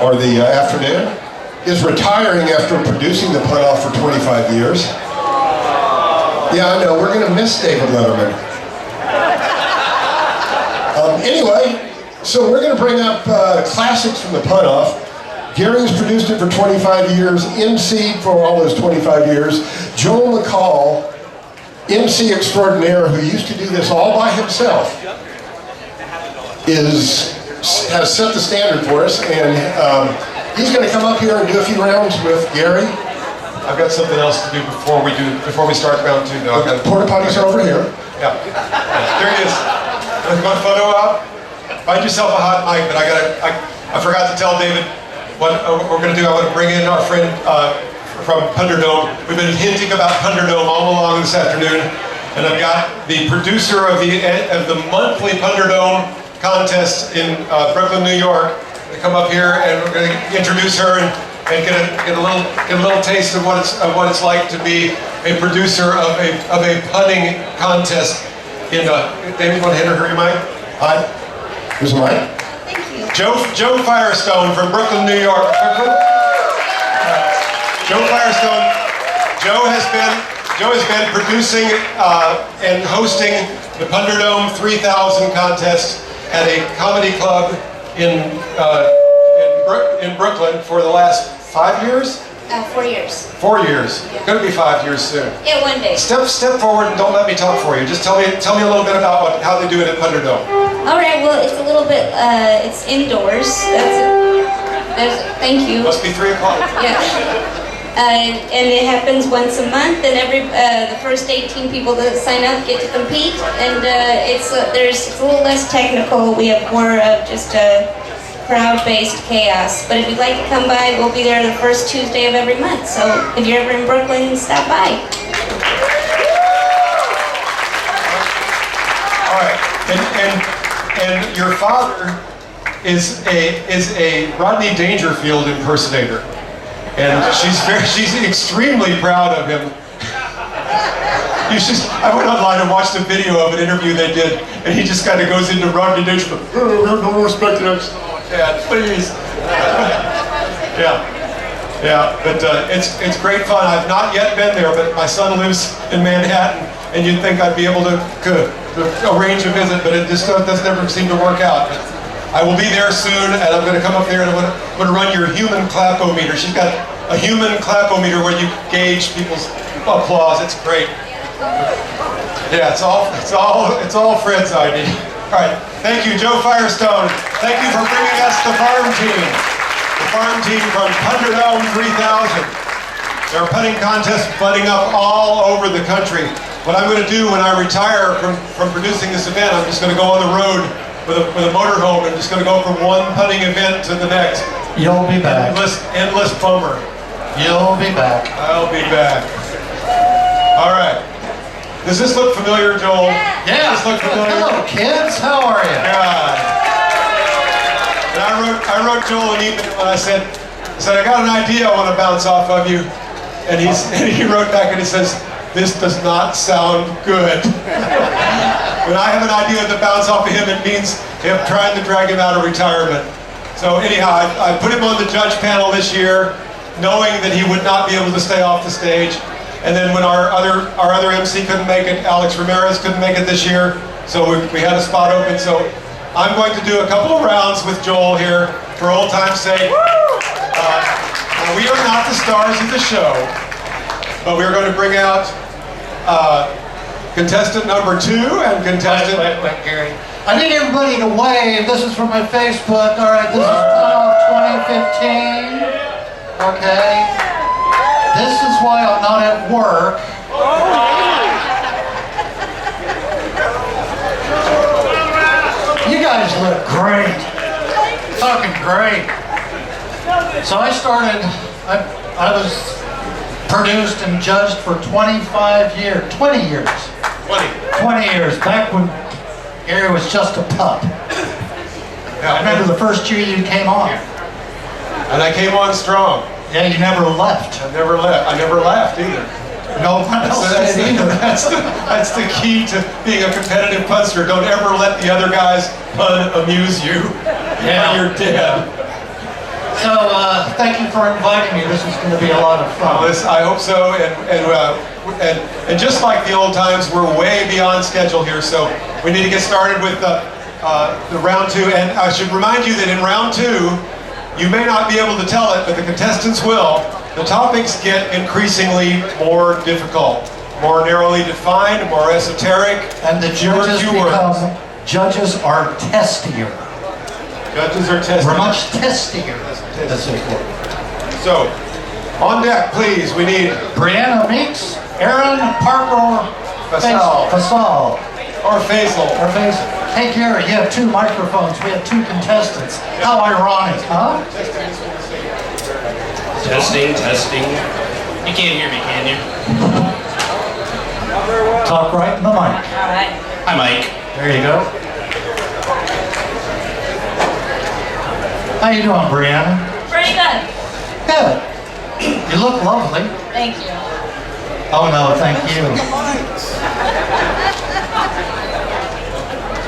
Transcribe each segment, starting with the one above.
or the afternoon, is retiring after producing the Pun-Off for 25 years. Yeah, I know, we're going to miss David Letterman. Anyway, so we're going to bring up classics from the Pun-Off. Gary's produced it for 25 years, MC'd for all those 25 years. Joel McCall, MC extraordinaire, who used to do this all by himself, has set the standard for us, and he's going to come up here and do a few rounds with Gary. I've got something else to do before we start round two, though. Porta potties are over here. Yeah, there he is. With my photo out. Find yourself a hot mic, but I forgot to tell David what we're going to do. I want to bring in our friend from PunderDome. We've been hinting about PunderDome all along this afternoon, and I've got the producer of the monthly PunderDome contest in Brooklyn, New York, to come up here, and we're going to introduce her and get a little taste of what it's like to be a producer of a punning contest. David, you want to hit her your mic? Hi. Here's the mic. Thank you. Joe Firestone from Brooklyn, New York. Joe Firestone. Joe has been producing and hosting the PunderDome 3000 contest at a comedy club in Brooklyn for the last 5 years? 4 years. 4 years. Yeah. Going to be 5 years soon. Yeah, one day. Step forward and don't let me talk for you. Just tell me a little bit about how they do it at PunderDome. All right. Well, it's a little bit. It's indoors. Thank you. Must be 3 o'clock. Yeah. And it happens once a month, and the first 18 people that sign up get to compete. And it's a little less technical. We have more of just crowd-based chaos. But if you'd like to come by, we'll be there the first Tuesday of every month. So if you're ever in Brooklyn, stop by. All right, and your father is a Rodney Dangerfield impersonator, and she's extremely proud of him. I went online and watched a video of an interview they did, and he just kind of goes into Rodney Dangerfield. No respect to that. Dad, please. Yeah, but it's great fun. I've not yet been there, but my son lives in Manhattan, and you'd think I'd be able to arrange a visit, but it just doesn't ever seem to work out. But I will be there soon, and I'm going to come up there and I'm going to run your human clapometer. She's got a human clapometer where you gauge people's applause. It's great. Yeah, it's all Fred's idea. All right, thank you, Joe Firestone. Thank you for bringing us the farm team from PunderDome 3000. There are punting contests budding up all over the country. What I'm going to do when I retire from producing this event, I'm just going to go on the road with a motorhome and just going to go from one punting event to the next. You'll be back. Endless bummer. You'll be back. I'll be back. All right. Does this look familiar, Joel? Yeah. Does this look familiar? Hello, kids. How are you? Yeah. And I wrote Joel an email and I said, I got an idea I want to bounce off of you. And he wrote back and he says, this does not sound good. When I have an idea to bounce off of him, it means him trying to drag him out of retirement. So anyhow, I put him on the judge panel this year, knowing that he would not be able to stay off the stage. And then when our other MC couldn't make it, Alex Ramirez couldn't make it this year, so we had a spot open. So I'm going to do a couple of rounds with Joel here for old time's sake. We are not the stars of the show, but we're going to bring out contestant number 2 and contestant... Wait, Gary. I need everybody to wave. This is from my Facebook. All right, this is Pun-Off 2015. Okay. This is why I'm not at work. You guys look great. Fucking great. So I was produced and judged for 25 years. 20 years. 20 years, back when Gary was just a pup. Yeah, I remember the first year you came on. And I came on strong. Yeah, you never left. I never laughed either. No one else did either. That's the key to being a competitive punster. Don't ever let the other guys pun amuse you. Yeah. You're dead. So, thank you for inviting me. This is going to be a lot of fun. I hope so, and just like the old times, we're way beyond schedule here, so we need to get started with the round two. And I should remind you that in round two, you may not be able to tell it, but the contestants will. The topics get increasingly more difficult, more narrowly defined, more esoteric, And the judges judges are testier. Judges are tested. We're much testier. That's important. So, on deck, please. We need Brianna Meeks, Aaron Parker Fasal. or Faisal. Or Faisal. Hey Gary, you have 2 microphones. We have 2 contestants. How ironic, huh? Testing, testing. You can't hear me, can you? Talk right in the mic. All right. Hi, Mike. There you go. How you doing, Brianna? Pretty good. Good. You look lovely. Thank you. Oh no, thank you.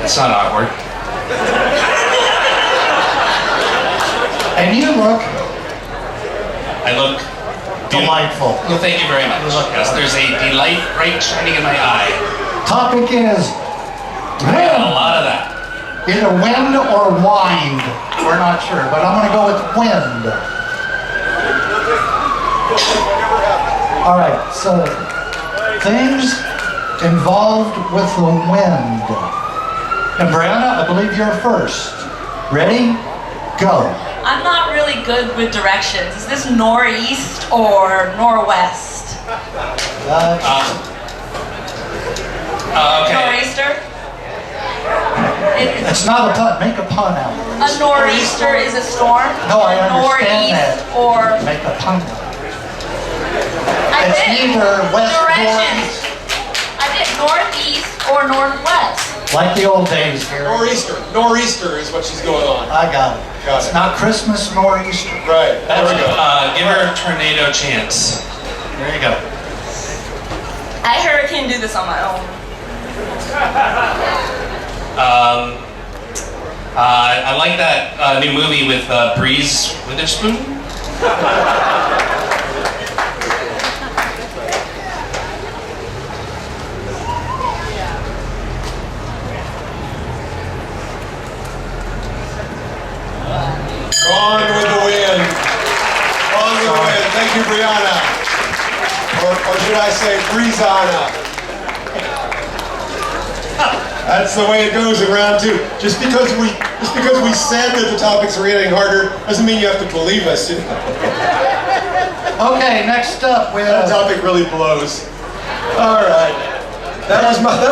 It's not awkward. And you look I look delightful. Well, thank you very much. Yes, there's a delight right shining in my eye. Topic is I got a lot of that. either wind or wind. We're not sure, but I'm gonna go with wind. All right, so things involved with the wind. And Brianna, I believe you're first. Ready? Go. I'm not really good with directions. Is this northeast or northwest? Okay. Nor'easter? It's not a pun. Make a pun out. A nor'easter is a storm? No, I understand Northeast that. or... Make a pun out. I It's did. either west or Directions. east. I did northeast or northwest. Like the old days here. Nor'easter is what she's going on. I got it. Got It's it. not Christmas nor Easter. Right, there we go. Give her a tornado chance. There you go. I hurricane do this on my own. I like that new movie with Breeze Witherspoon. Gone with the wind. Gone with the wind. Thank you, Brianna. Or should I say, Breezana. That's the way it goes in round two. Just because we said that the topics are getting harder doesn't mean you have to believe us. Okay, next up we That have topic really blows. All right. That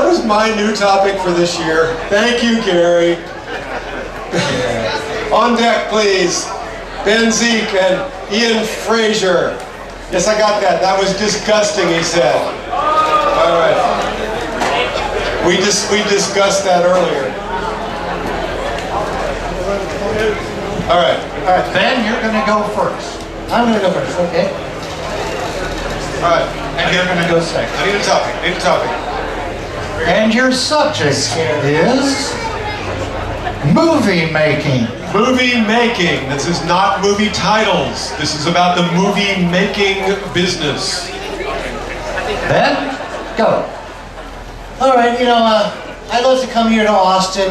was my new topic for this year. Thank you, Gary. On deck, please. Ben Zeke and Ian Fraser. Yes, I got that. That was disgusting, he said. All right. We discussed that earlier. All right. All right, Ben, you're going to go first. I'm going to go first, okay? All right. And you're going to go second. I need a topic. And your subject is movie making. Movie making. This is not movie titles. This is about the movie making business. Ben, go. All right, I'd love to come here to Austin.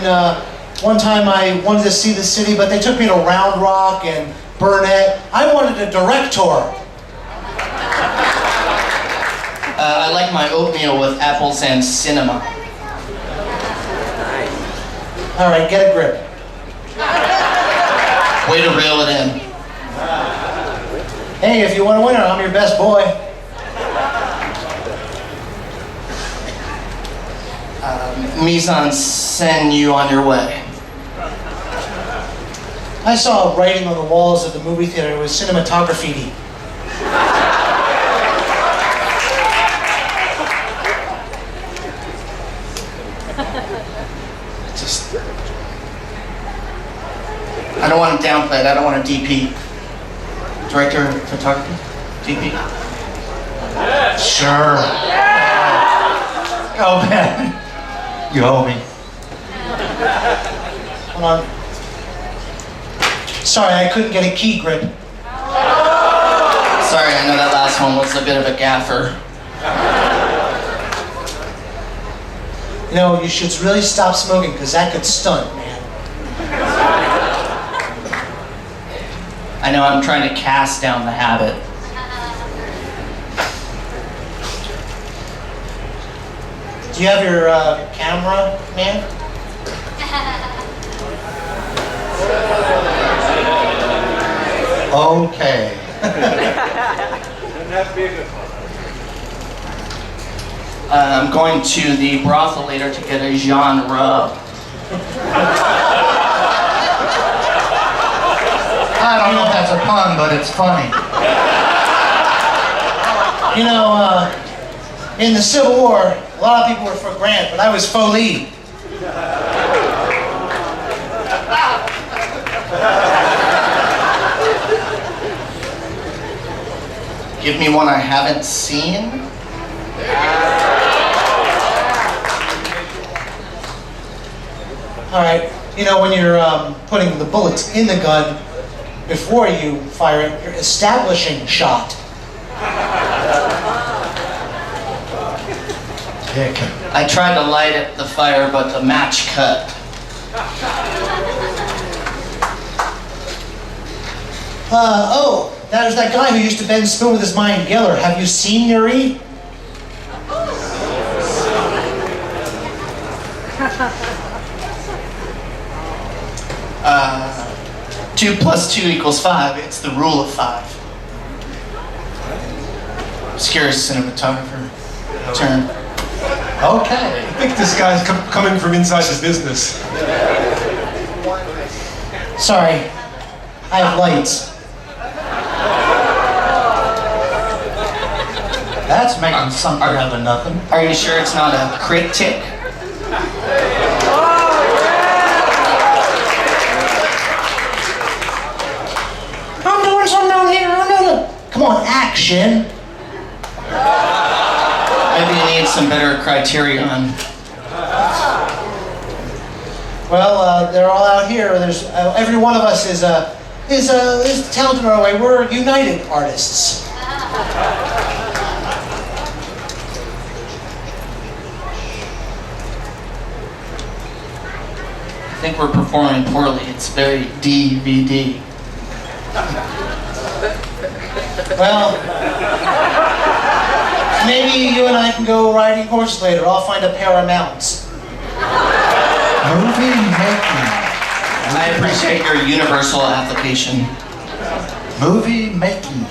One time I wanted to see the city, but they took me to Round Rock and Burnett. I wanted a director. I like my oatmeal with apples and cinnamon. All right, get a grip. Way to reel it in. Hey, if you want a winner, I'm your best boy. Mise en scène, you on your way. I saw writing on the walls of the movie theater. It was cinematography. Just, I don't want to downplay it. I don't want to DP. Director of photography? DP? Sure. Go, Ben. You owe me. Hold on. Sorry, I couldn't get a key grip. Sorry, I know that last one was a bit of a gaffer. You know, you should really stop smoking because that could stunt, man. I know I'm trying to cast down the habit. Do you have your camera, man? Okay. I'm going to the brothel later to get a genre. I don't know if that's a pun, but it's funny. You know, in the Civil War, a lot of people were for Grant, but I was for Lee. Give me one I haven't seen. All right, you know, when you're putting the bullets in the gun, before you fire it, you're establishing shot. Dick. I tried to light the fire, but the match cut. Oh, there's that guy who used to bend spoon with his mind, Geller. Have you seen Yuri? 2 + 2 = 5. It's the rule of 5. Obscure cinematographer. Turn. Okay. I think this guy's coming from inside the business. Sorry, I have lights. That's making something out of nothing. Are you sure it's not a critic? I'm doing something down here. I'm doing. Come on, action. Maybe you need some better criterion. Well, they're all out here. There's every one of us is talented in our way. We're united artists. I think we're performing poorly. It's very DVD. Well, maybe you and I can go riding horses later. I'll find a pair of mounts. Movie making. And I appreciate your universal application. Movie making.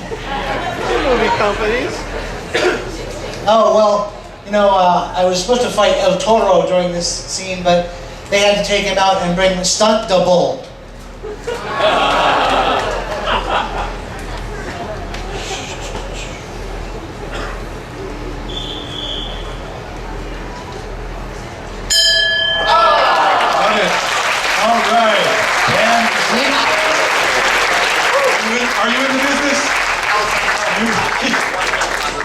Oh, well, you know, I was supposed to fight El Toro during this scene, but they had to take him out and bring stunt double. All right. And see? Are you in the business?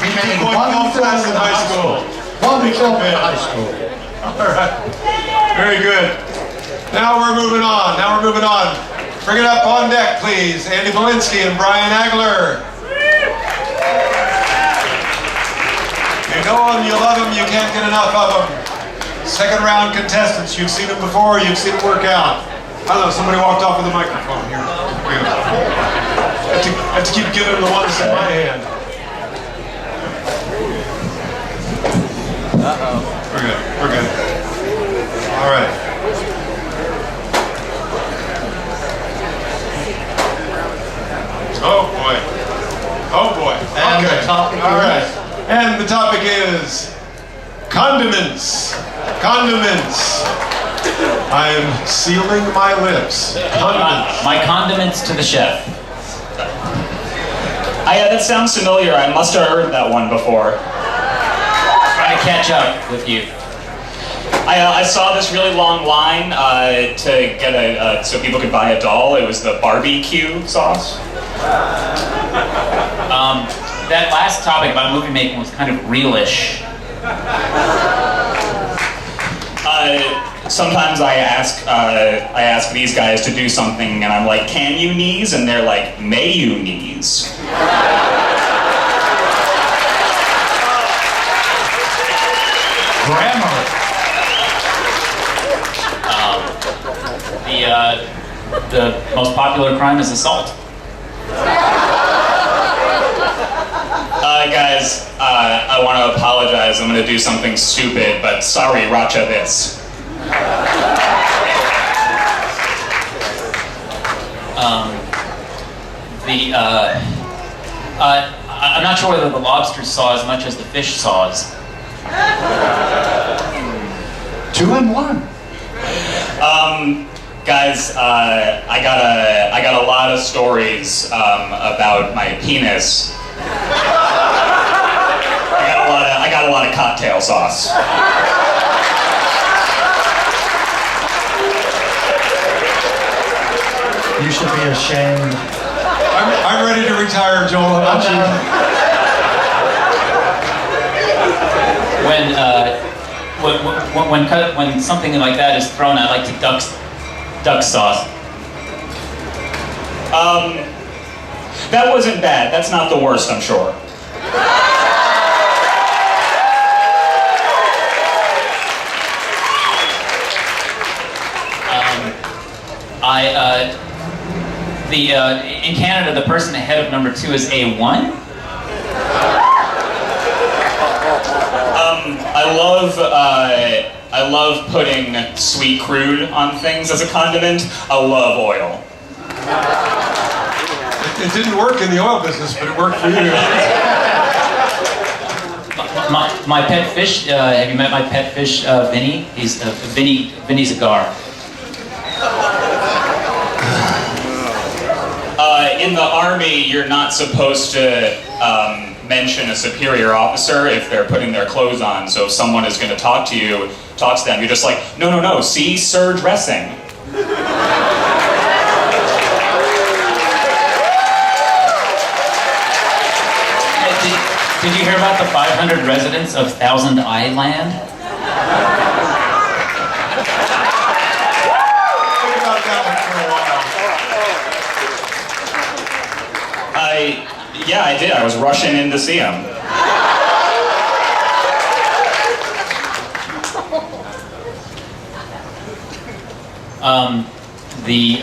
We made Going one golf film class in high school. One film in high school. All right. Very good. Now we're moving on. Bring it up on deck, please. Andy Belinsky and Brian Agler. You know them, you love them, you can't get enough of them. Second round contestants. You've seen them before, you've seen them work out. I don't know, somebody walked off with a microphone here. I have to keep giving them the one that's in my hand. We're good. All right. Oh boy. And Okay. the topic All is? right. And the topic is condiments. I am sealing my lips. Condiments. My condiments to the chef. That sounds familiar. I must have heard that one before. Trying to catch up with you. I saw this really long line to get so people could buy a doll. It was the barbecue sauce. That last topic about movie making was kind of realish. sometimes I ask these guys to do something, and I'm like, "Can you knees?" And they're like, "May you knees." Grammar. The most popular crime is assault. Guys, I want to apologize. I'm going to do something stupid, but sorry, Racha this. I'm not sure whether the lobster saw as much as the fish saws. 2 and 1. Guys, I got a lot of stories about my penis. I got a lot of cocktail sauce. You should be ashamed. I'm ready to retire, Joel. How about you? When something like that is thrown, I like to duck sauce. That wasn't bad. That's not the worst, I'm sure. In Canada, the person ahead of number 2 is A1. I love putting sweet crude on things as a condiment. I love oil. It didn't work in the oil business, but it worked for you. My pet fish, have you met my pet fish, Vinny? He's Vinny's a gar. In the Army, you're not supposed to mention a superior officer if they're putting their clothes on. So if someone is going to talk to them, you're just like, no, see, sir, dressing. Did you hear about the 500 residents of Thousand Island? Think about that one for a while. Yeah, I did. I was rushing in to see him. The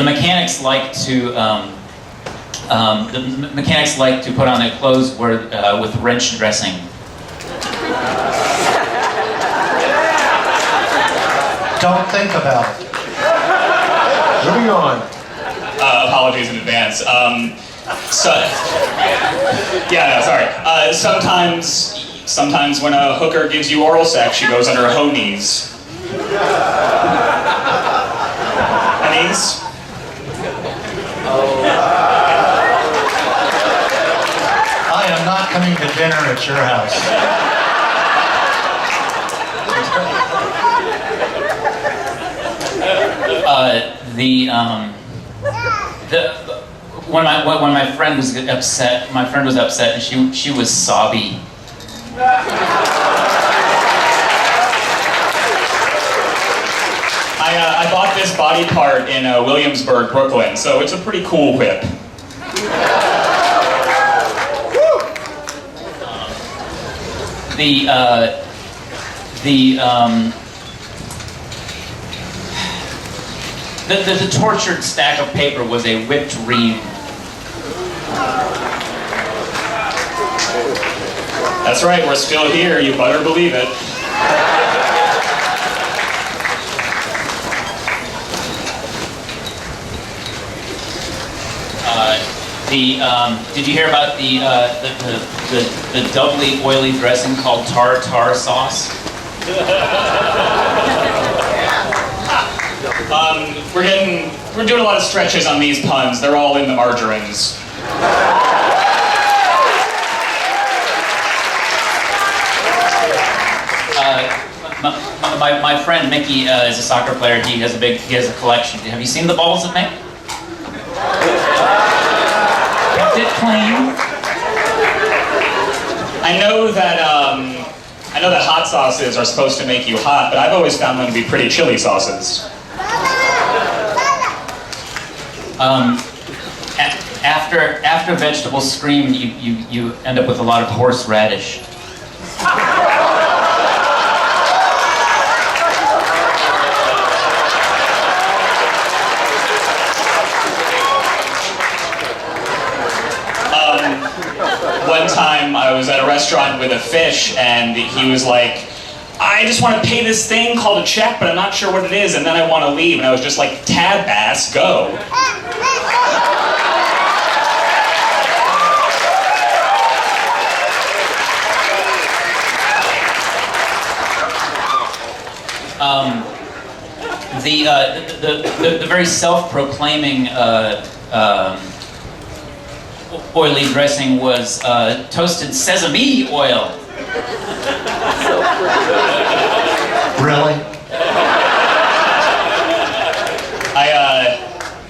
mechanics like to put on their clothes with wrench dressing. Don't think about it. Moving on. Apologies in advance. Sorry. Sometimes when a hooker gives you oral sex, she goes on her hoe knees. Knees? I am not coming to dinner at your house. When my friend was upset, and she was sobby. I bought this body part in Williamsburg, Brooklyn, so it's a pretty cool whip. The tortured stack of paper was a whipped ream. That's right, we're still here, you better believe it. Did you hear about the doubly oily dressing called tartar sauce? We're doing a lot of stretches on these puns. They're all in the margarines. My friend Mickey is a soccer player. He has a collection. Have you seen the balls that Mick? Kept it clean. I know that I know that hot sauces are supposed to make you hot, but I've always found them to be pretty chilly sauces. After vegetables scream, you end up with a lot of horseradish. One time I was at a restaurant with a fish and he was like, I just want to pay this thing called a check, but I'm not sure what it is, and then I want to leave. And I was just like, tab bass, go. The very self-proclaiming oily dressing was toasted sesame oil. Really?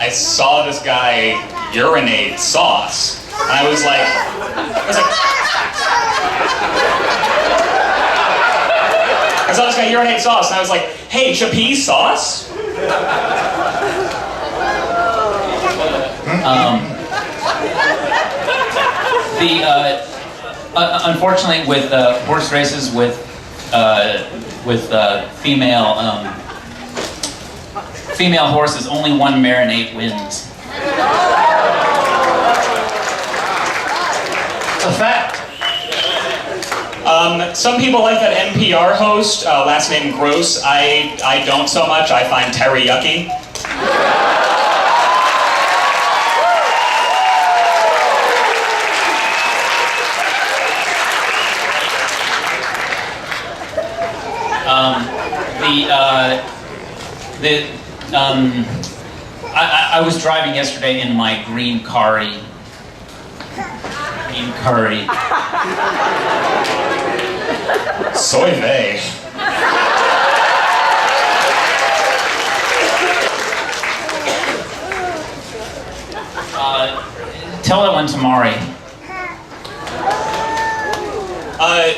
I saw this guy urinate sauce, and I was like, I saw this guy urinate sauce, and I was like, hey, Chappie sauce? Unfortunately, with horse races with female horses, only one marinade wins. A fact. Some people like that NPR host, last name Gross. I don't so much. I find Terry yucky. I was driving yesterday in my green curry. Soy vey. Tell that one to Mari.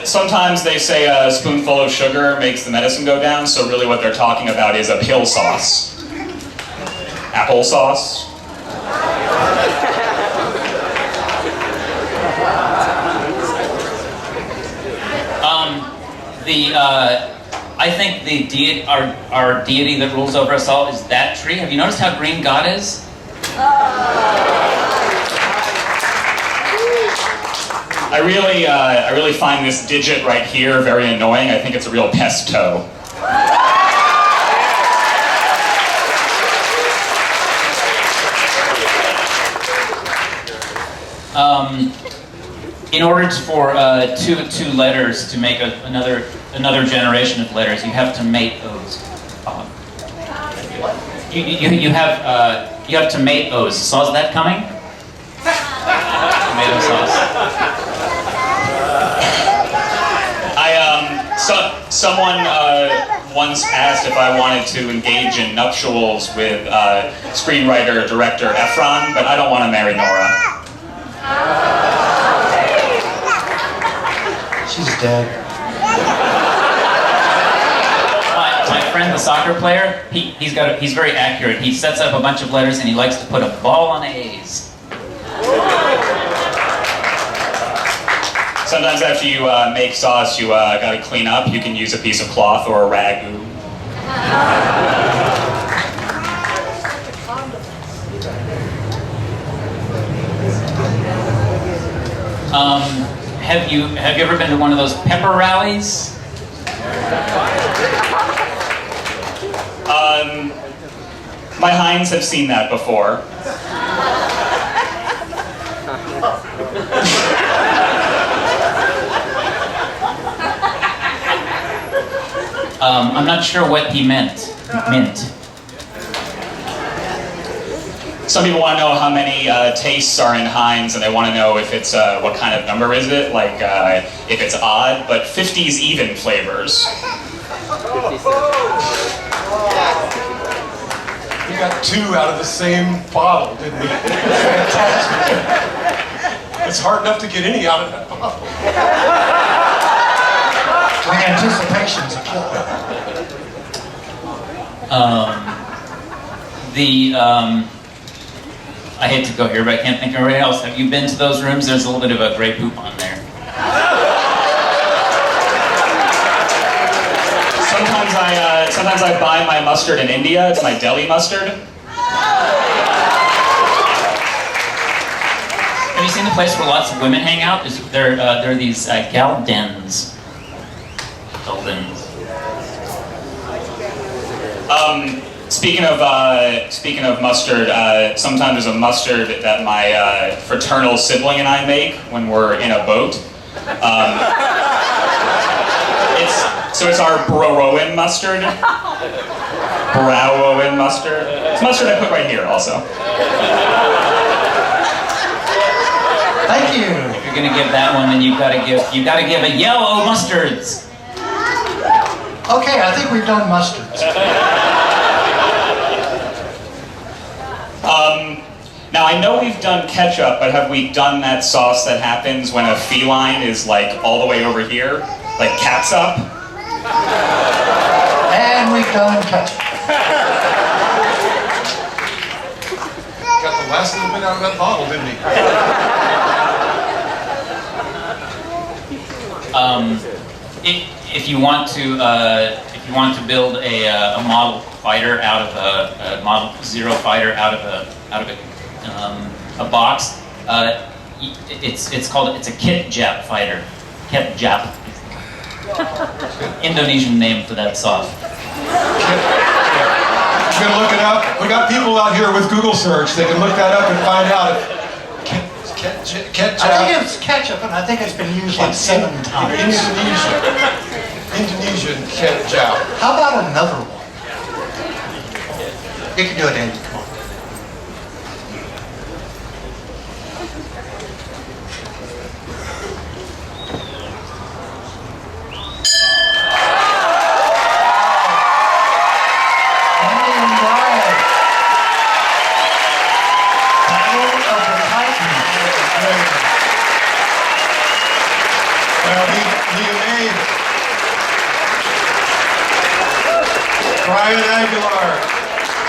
Sometimes they say a spoonful of sugar makes the medicine go down, so really what they're talking about is a pill sauce. Applesauce. I think our deity that rules over us all is that tree. Have you noticed how green God is? I really find this digit right here very annoying. I think it's a real pesto. In order for two letters to make another generation of letters, you have to mate those. You have to mate those. Saw that coming? Tomato sauce. Someone once asked if I wanted to engage in nuptials with screenwriter, director Efron, but I don't want to marry Nora. She's dead. My friend, the soccer player, he's very accurate. He sets up a bunch of letters and he likes to put a ball on A's. Sometimes after you make sauce, you gotta clean up. You can use a piece of cloth or a ragu. Have you ever been to one of those pepper rallies? My hinds have seen that before. I'm not sure what he meant. Some people want to know how many tastes are in Heinz, and they want to know if it's what kind of number is it, like if it's odd, but 50's even flavors. We got two out of the same bottle, didn't we? Fantastic. It's hard enough to get any out of that bottle. Drink Anticipation's a killer. I hate to go here, but I can't think of anybody else. Have you been to those rooms? There's a little bit of a gray poop on there. Sometimes I buy my mustard in India. It's my deli mustard. Have you seen the place where lots of women hang out? There are these gal dens. Gal dens. Speaking of mustard, sometimes there's a mustard that my fraternal sibling and I make when we're in a boat. It's our Browen mustard. Browen mustard. It's mustard I put right here also. Thank you. If you're gonna give that one, then you've got to give a yellow mustards. Okay, I think we've done mustards. Now I know we've done ketchup, but have we done that sauce that happens when a feline is like all the way over here? Like catsup? And we've done ketchup. Got the last little bit out of that bottle, didn't he? If you want to build a model fighter out of a Model Zero fighter out of a box, it's a kit jap fighter. Kit jap. Indonesian name for that sauce. I'm gonna look it up. We got people out here with Google search. They can look that up and find out. I think it's ketchup, and I think it's been used like 7 times. Indonesian ketchup. How about another one? You can do it, Andy. Come on.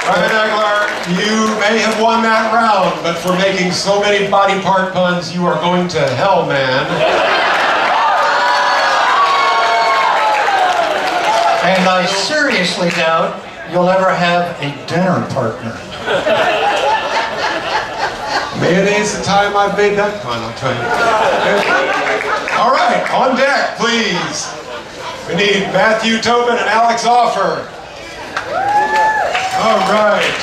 Brian Aguilar, you may have won that round, but for making so many body part puns, you are going to hell, man. And I seriously doubt you'll ever have a dinner partner. Mayonnaise the time I've made that pun, I'll tell you. All right, on deck, please. We need Matthew Tobin and Alex Offer. All right.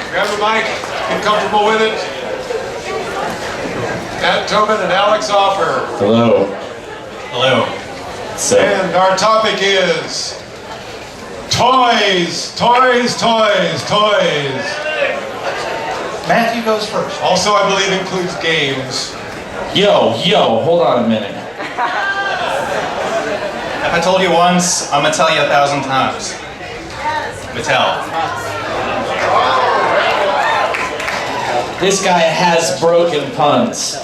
Grab a mic, get comfortable with it. Matt Tobin and Alex Offer. Hello. Hello. And our topic is toys, toys, toys, toys. Matthew goes first. Also, I believe includes games. Yo, hold on a minute. If I told you once, I'm gonna tell you 1,000 times. Mattel. This guy has broken puns.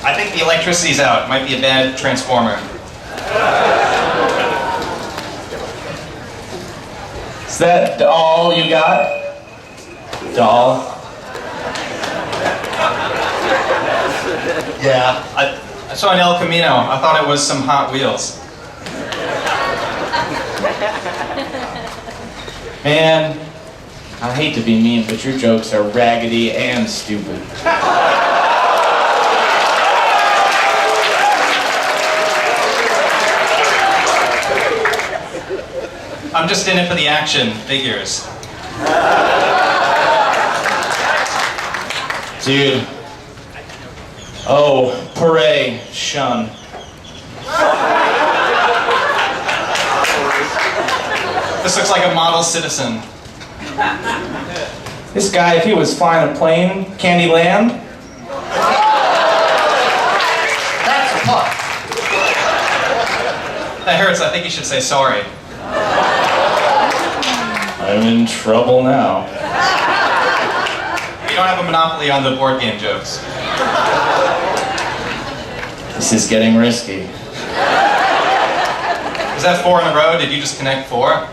I think the electricity's out. Might be a bad transformer. Is that all you got? Doll? Yeah. I saw an El Camino. I thought it was some Hot Wheels. Man, I hate to be mean, but your jokes are raggedy and stupid. I'm just in it for the action figures. Dude. Oh, pray, shun. This looks like a model citizen. This guy, if he was flying a plane, Candyland. That's a puff. That hurts. I think you should say sorry. I'm in trouble now. You don't have a monopoly on the board game jokes. This is getting risky. Is that 4 in a row? Did you just connect 4?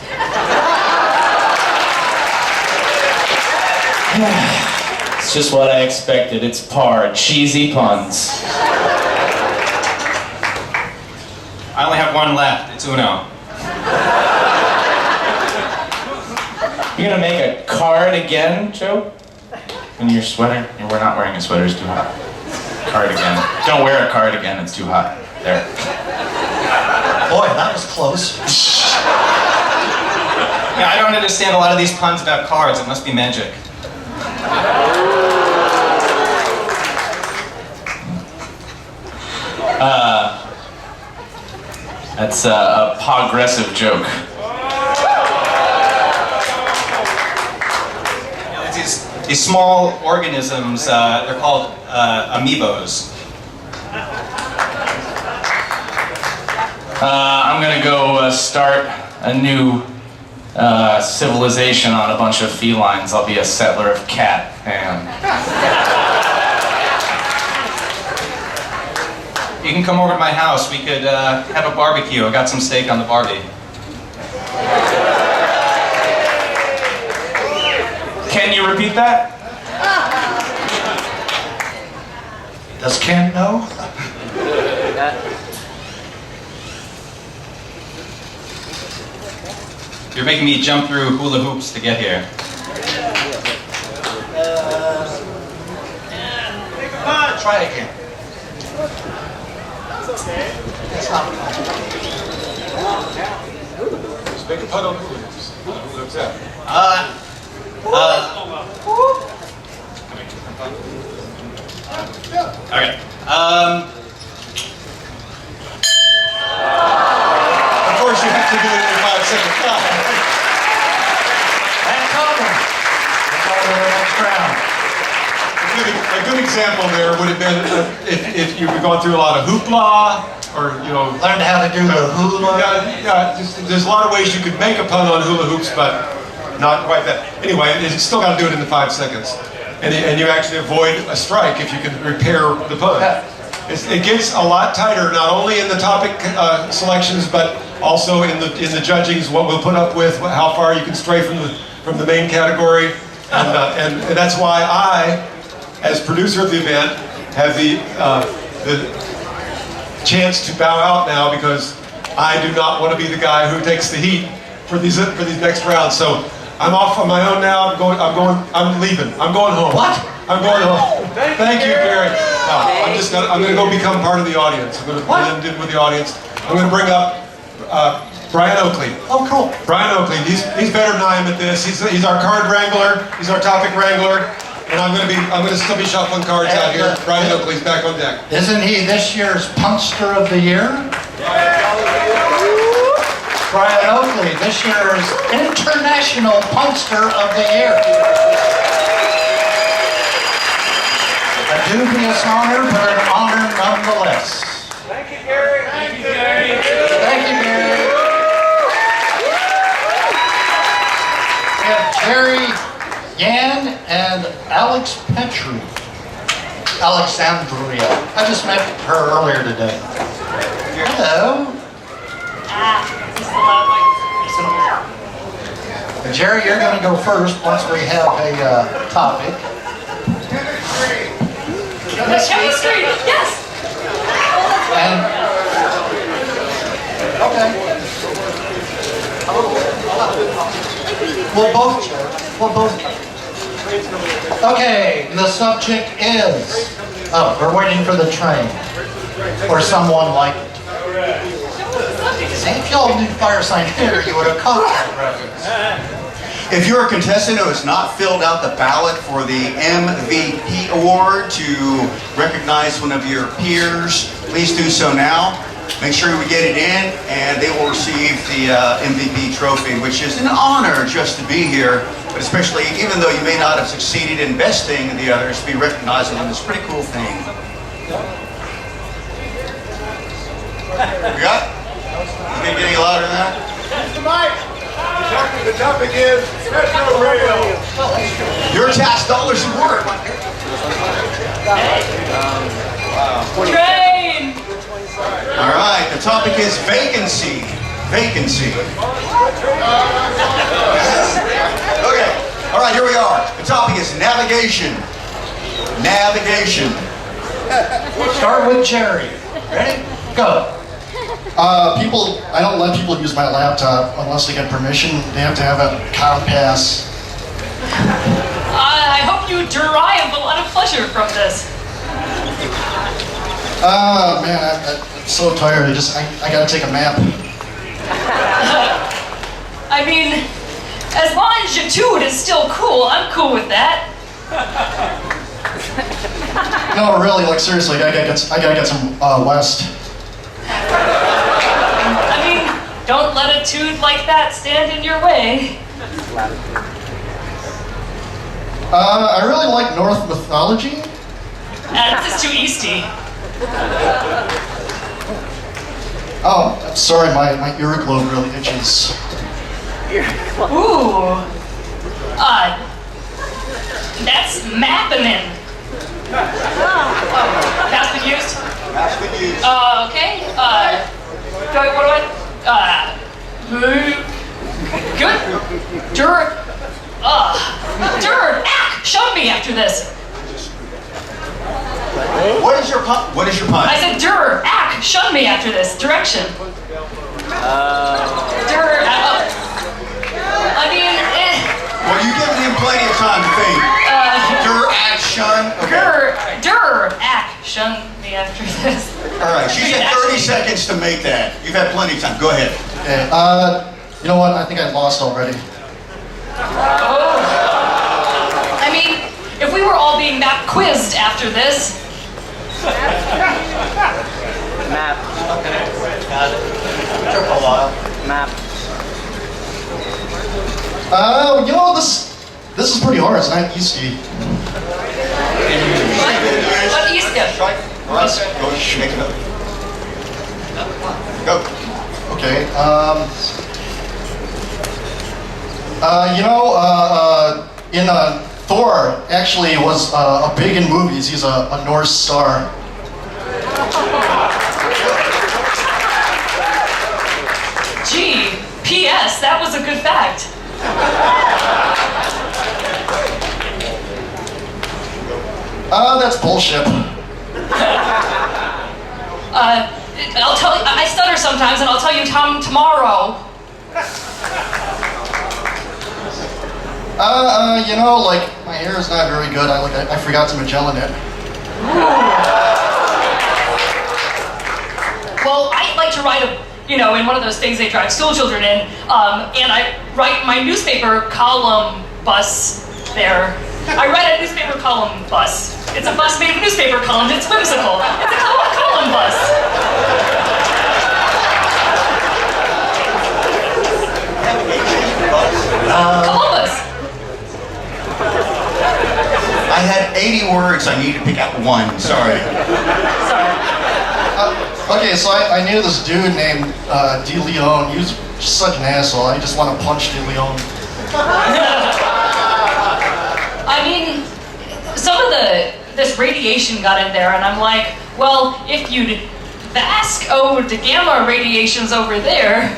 It's just what I expected. It's par. Cheesy puns. I only have 1 left. It's Uno. You're gonna make a card again, Joe? In your sweater? We're not wearing a sweater, it's too hot. Cardigan. Don't wear a cardigan, it's too hot. There. Boy, that was close. Yeah, I don't understand a lot of these puns about cards. It must be magic. That's a progressive joke. These small organisms, they're called amoebos. I'm gonna go start a new civilization on a bunch of felines. I'll be a settler of cat and... You can come over to my house. We could have a barbecue. I got some steak on the Barbie. Can you repeat that? Does Ken know? You're making me jump through hula hoops to get here. Try again. It's not fun. Just make a pun on hula hoops. Hula hoops out. Okay. Of course, you have to do it in 5 seconds. And cover. Let's go to the next round. A good example there would have been if you were going through a lot of hoopla, or Learned how to do the hula. there's a lot of ways you could make a pun on hula hoops, but not quite that. Anyway, you still got to do it in the 5 seconds, and you actually avoid a strike if you can repair the pun. It gets a lot tighter, not only in the topic selections, but also in the judgings. What we'll put up with, how far you can stray from the main category, and that's why I, as producer of the event, have the chance to bow out now, because I do not want to be the guy who takes the heat for these next rounds. So I'm off on my own now. I'm leaving. I'm going home. What? I'm going home. Thank you, Gary. No, I'm going to go become part of the audience. I'm going to blend in with the audience. I'm going to bring up Brian Oakley. Oh, cool. Brian Oakley. He's better than I am at this. He's our card wrangler. He's our topic wrangler. And I'm going to still be shuffling cards out here. Brian Oakley's back on deck. Isn't he this year's Punster of the Year? Brian Oakley, this year's International Punster of the Year. A dubious honor, but an honor nonetheless. Thank you, Gary. Thank you, Gary. Thank you, Gary. We have Jerry Yan and Alex Petru. Alexandria. I just met her earlier today. Hello. And Jerry, you're going to go first once we have a topic. Chemistry, yes. And, okay. We'll both. Okay, the subject is, we're waiting for the train, or someone like it. See, if y'all knew Fire Sign Theater, you would have caught that reference. If you're a contestant who has not filled out the ballot for the MVP award to recognize one of your peers, please do so now. Make sure we get it in, and they will receive the MVP trophy, which is an honor just to be here, but especially even though you may not have succeeded in besting the others, to be recognized on this pretty cool thing. You got it? Is it getting louder than that? That's the mic. The topic is Metro Rail. Your tax dollars should work. Train! All right, the topic is vacancy. Vacancy. Okay, all right, here we are. The topic is navigation. Navigation. Start with Jerry. Ready? Go. I don't let people use my laptop unless they get permission. They have to have a compass. I hope you derive a lot of pleasure from this. Man, I'm so tired. I gotta take a map. I mean, as longitude is still cool, I'm cool with that. No, really, like seriously, I gotta get some west. I mean, don't let a tude like that stand in your way. I really like Norse mythology. This is too easty. Oh, I'm sorry, my ear globe really itches. Ooh. That's mappinin'. That's been used? That's good news. Okay. What do I, good. Ack, shove me after this. What is your pun? What is your pun? I said ack, shove me after this. Direction. I mean, Well, you give him plenty of time to think. Action. Okay. Action me after this. All right, she's had 30 seconds to make that. You've had plenty of time. Go ahead. Okay, you know what? I think I lost already. Oh. I mean, if we were all being map quizzed after this. Map. Got it. Took a while. Map. You know, this is pretty hard. It's not easy. What east? Russ, go make it up. Go. Okay. You know, in Thor actually was a big in movies. He's a Norse star. Gee, P.S. That was a good fact. That's bullshit. I'll tell you, I stutter sometimes, and I'll tell you tomorrow. You know, like, my hair is not very good. I forgot to Magellan it. Well, I like to write in one of those things they drive school children in, and I write my newspaper column bus there. I write a newspaper column bus. It's a bus made of newspaper columns. It's whimsical. It's a column bus. Columbus. I had 80 words. I need to pick out one. Sorry. Okay, so I knew this dude named De Leon. He was just such an asshole. I just want to punch De Leon. I mean, some of this radiation got in there, and I'm like, well, if you'd ask the gamma radiation's over there.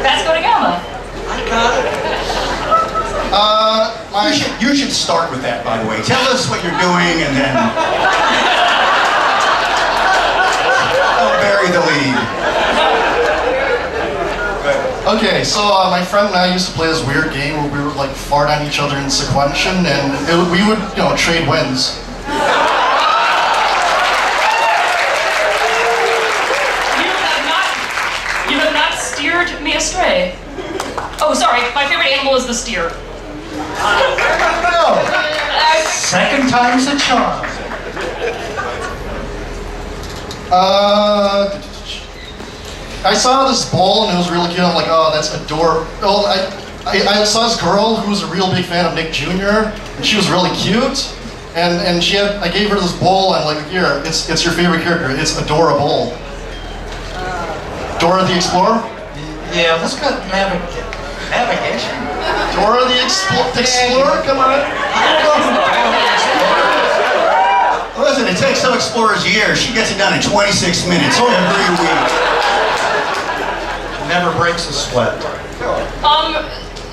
Vasco da Gama. I got it. You should start with that, by the way. Tell us what you're doing, and then don't bury the lead. Okay, so my friend and I used to play this weird game where we would like fart on each other in sequential, and we would, trade wins. You have not steered me astray. Oh, sorry. My favorite animal is the steer. No. Second time's a charm. I saw this bowl and it was really cute. I'm like, oh, that's adorable. Oh, I saw this girl who was a real big fan of Nick Jr. and she was really cute. And I gave her this bowl and I'm like, here, it's your favorite character. It's adorable. Dora the Explorer? Yeah, let's go navigation. Dora the Explorer, come on. Listen, it takes some explorers years. She gets it done in 26 minutes every week. Never breaks a sweat.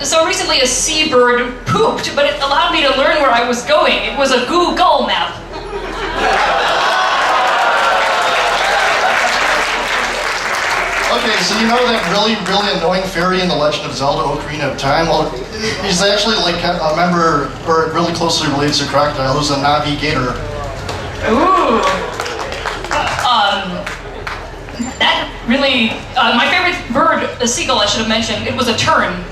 So recently a seabird pooped, but it allowed me to learn where I was going. It was a Google map. Okay, so you know that really annoying fairy in The Legend of Zelda: Ocarina of Time? Well, he's actually like a member, or really closely related to Crocodile, who's a navigator. Ooh. That really, my favorite bird, a seagull I should have mentioned, it was a tern.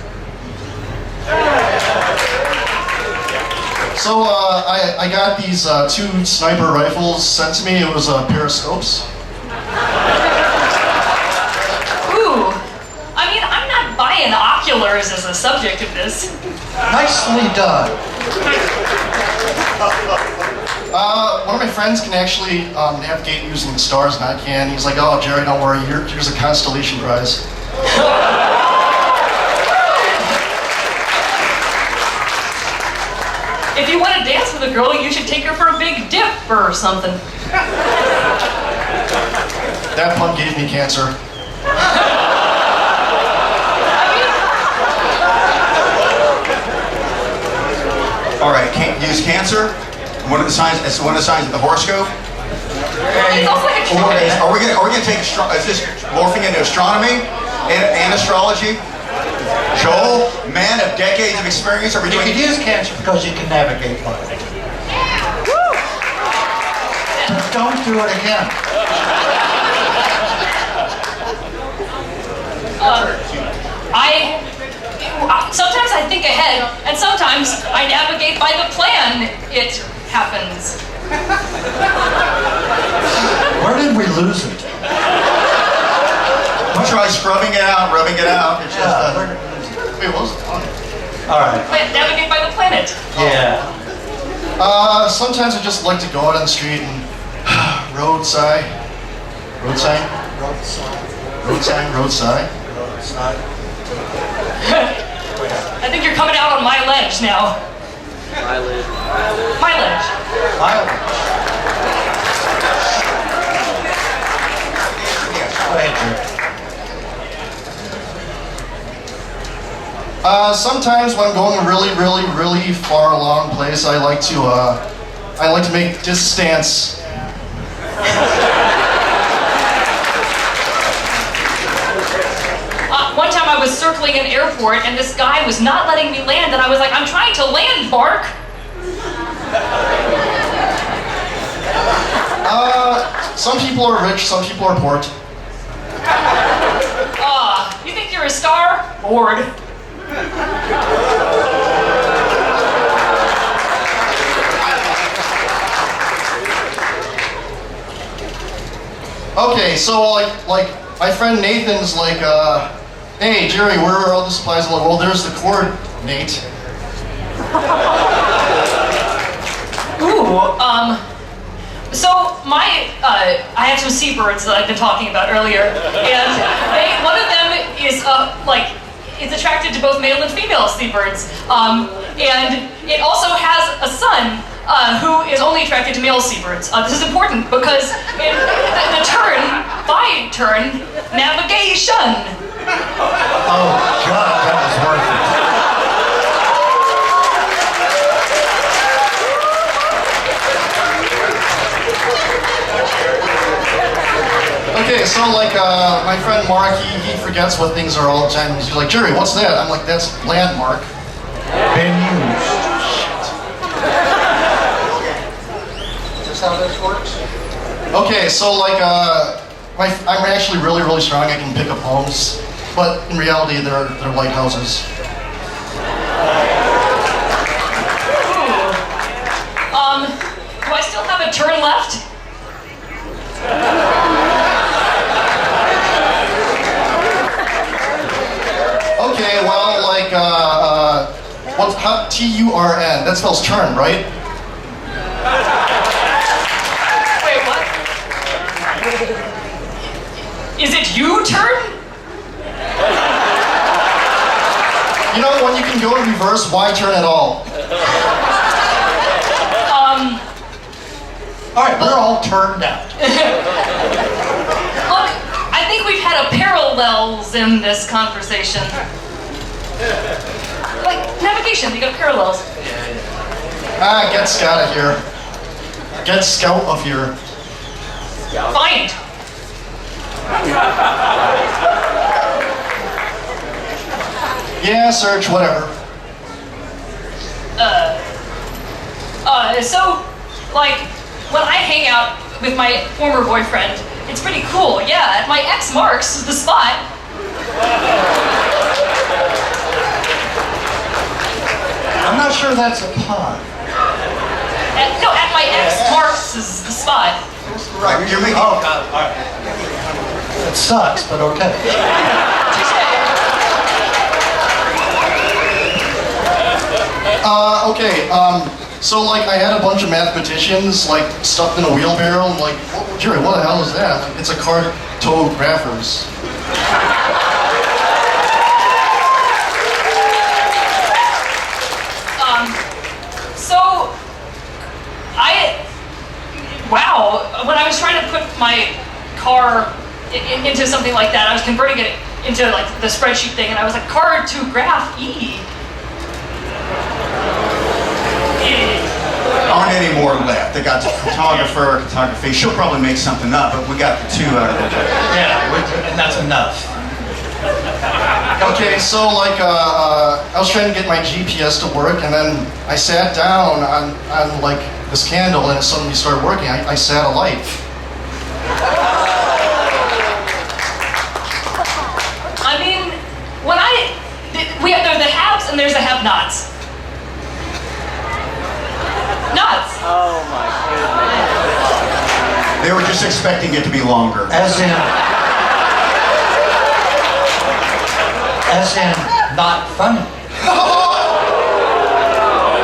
So I got these 2 sniper rifles sent to me. It was periscopes. Ooh. I mean, I'm not buying oculars as a subject of this. Nicely done. One of my friends can actually navigate using the stars, and I can. He's like, "Oh, Jerry, don't worry. Here's a constellation prize." If you want to dance with a girl, you should take her for a big dip or something. That pun gave me cancer. All right, can't use cancer. One of the signs. It's one of the signs of the horoscope. It's also like a Are we gonna take is this morphing into astronomy and astrology? Joel, man of decades of experience, are we You doing? can use cancer because you can navigate by it. Don't do it again. Sometimes I think ahead, and sometimes I navigate by the plan. It happens. Where did we lose it? Try scrubbing it out, rubbing it out. It's just, Wait, what was the pun? All right. Navigate by the planet. Yeah. Sometimes I just like to go out on the street and road sigh. Road sign? Road sign. Road sign, road sigh. Road sign. I think you're coming out on my ledge now. My ledge. My ledge. Go ahead, Jerry. Sometimes when I'm going a really far along place, I like to make distance. One time I was circling an airport and this guy was not letting me land, and I was like, I'm trying to land, Bark. Some people are rich, some people are poor. You think you're a star? Bored. Okay, so like my friend Nathan's like, hey Jerry, where are all the supplies? I'm like, well, there's the cord, Nate. Ooh, so I have some seabirds that I've been talking about earlier, and one of them is it's attracted to both male and female seabirds, and it also has a son who is only attracted to male seabirds. This is important because in the turn by turn navigation. Oh God, that was worth it. Okay, so like my friend Mark, he forgets what things are all the time. He's like, Jerry, what's that? I'm like, that's landmark. Been used. Is this how this works? Okay, so like I'm actually really strong. I can pick up homes, but in reality, they're lighthouses. Do I still have a turn left? Okay, well, like, what's T-U-R-N? That spells turn, right? Wait, what? Is it U-turn? You know, when you can can go in reverse, why turn at all? All right, we're all turned out. Look, I think we've had a parallels in this conversation. Like navigation, you got parallels. Ah, get Scott of here. Get Scout of here. Fine. Yeah, search, whatever. So, like, when I hang out with my former boyfriend, it's pretty cool. Yeah, my X marks the spot. I'm not sure that's a pun. No, at my X marks is the spot. Right, you're making... Oh, God, all right. It sucks, but okay. Okay, so like I had a bunch of mathematicians like stuffed in a wheelbarrow. I'm like, Jerry, what the hell is that? Like, it's a cartographers. So, wow, when I was trying to put my car into something like that, I was converting it into like the spreadsheet thing, and I was like, car-to-graph-E. Aren't any more left. They got the photographer, photography. She'll probably make something up, but we got the two out of it. Yeah, and that's enough. Okay, so like I was trying to get my GPS to work, and then I sat down on like this candle, and it suddenly started working. I sat a light. I mean, when there's the haves and there's the have-nots. Nuts. Oh my goodness. They were just expecting it to be longer. As in not funny.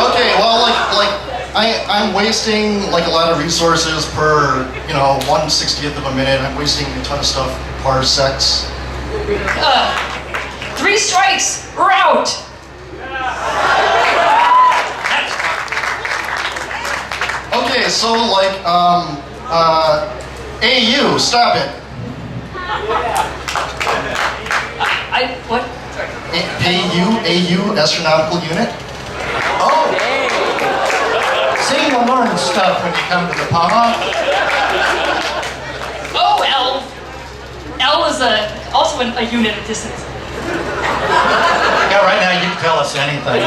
Okay, well like I'm wasting like a lot of resources per 1/60th of a minute. I'm wasting a ton of stuff per parsecs. 3 strikes, we're out. Okay, so like AU, stop it. What? Sorry. AU, astronomical unit. Oh! See, you learn stuff when you come to the Pun-Off. Oh, L. L is also a unit of distance. Yeah, right now you can tell us anything.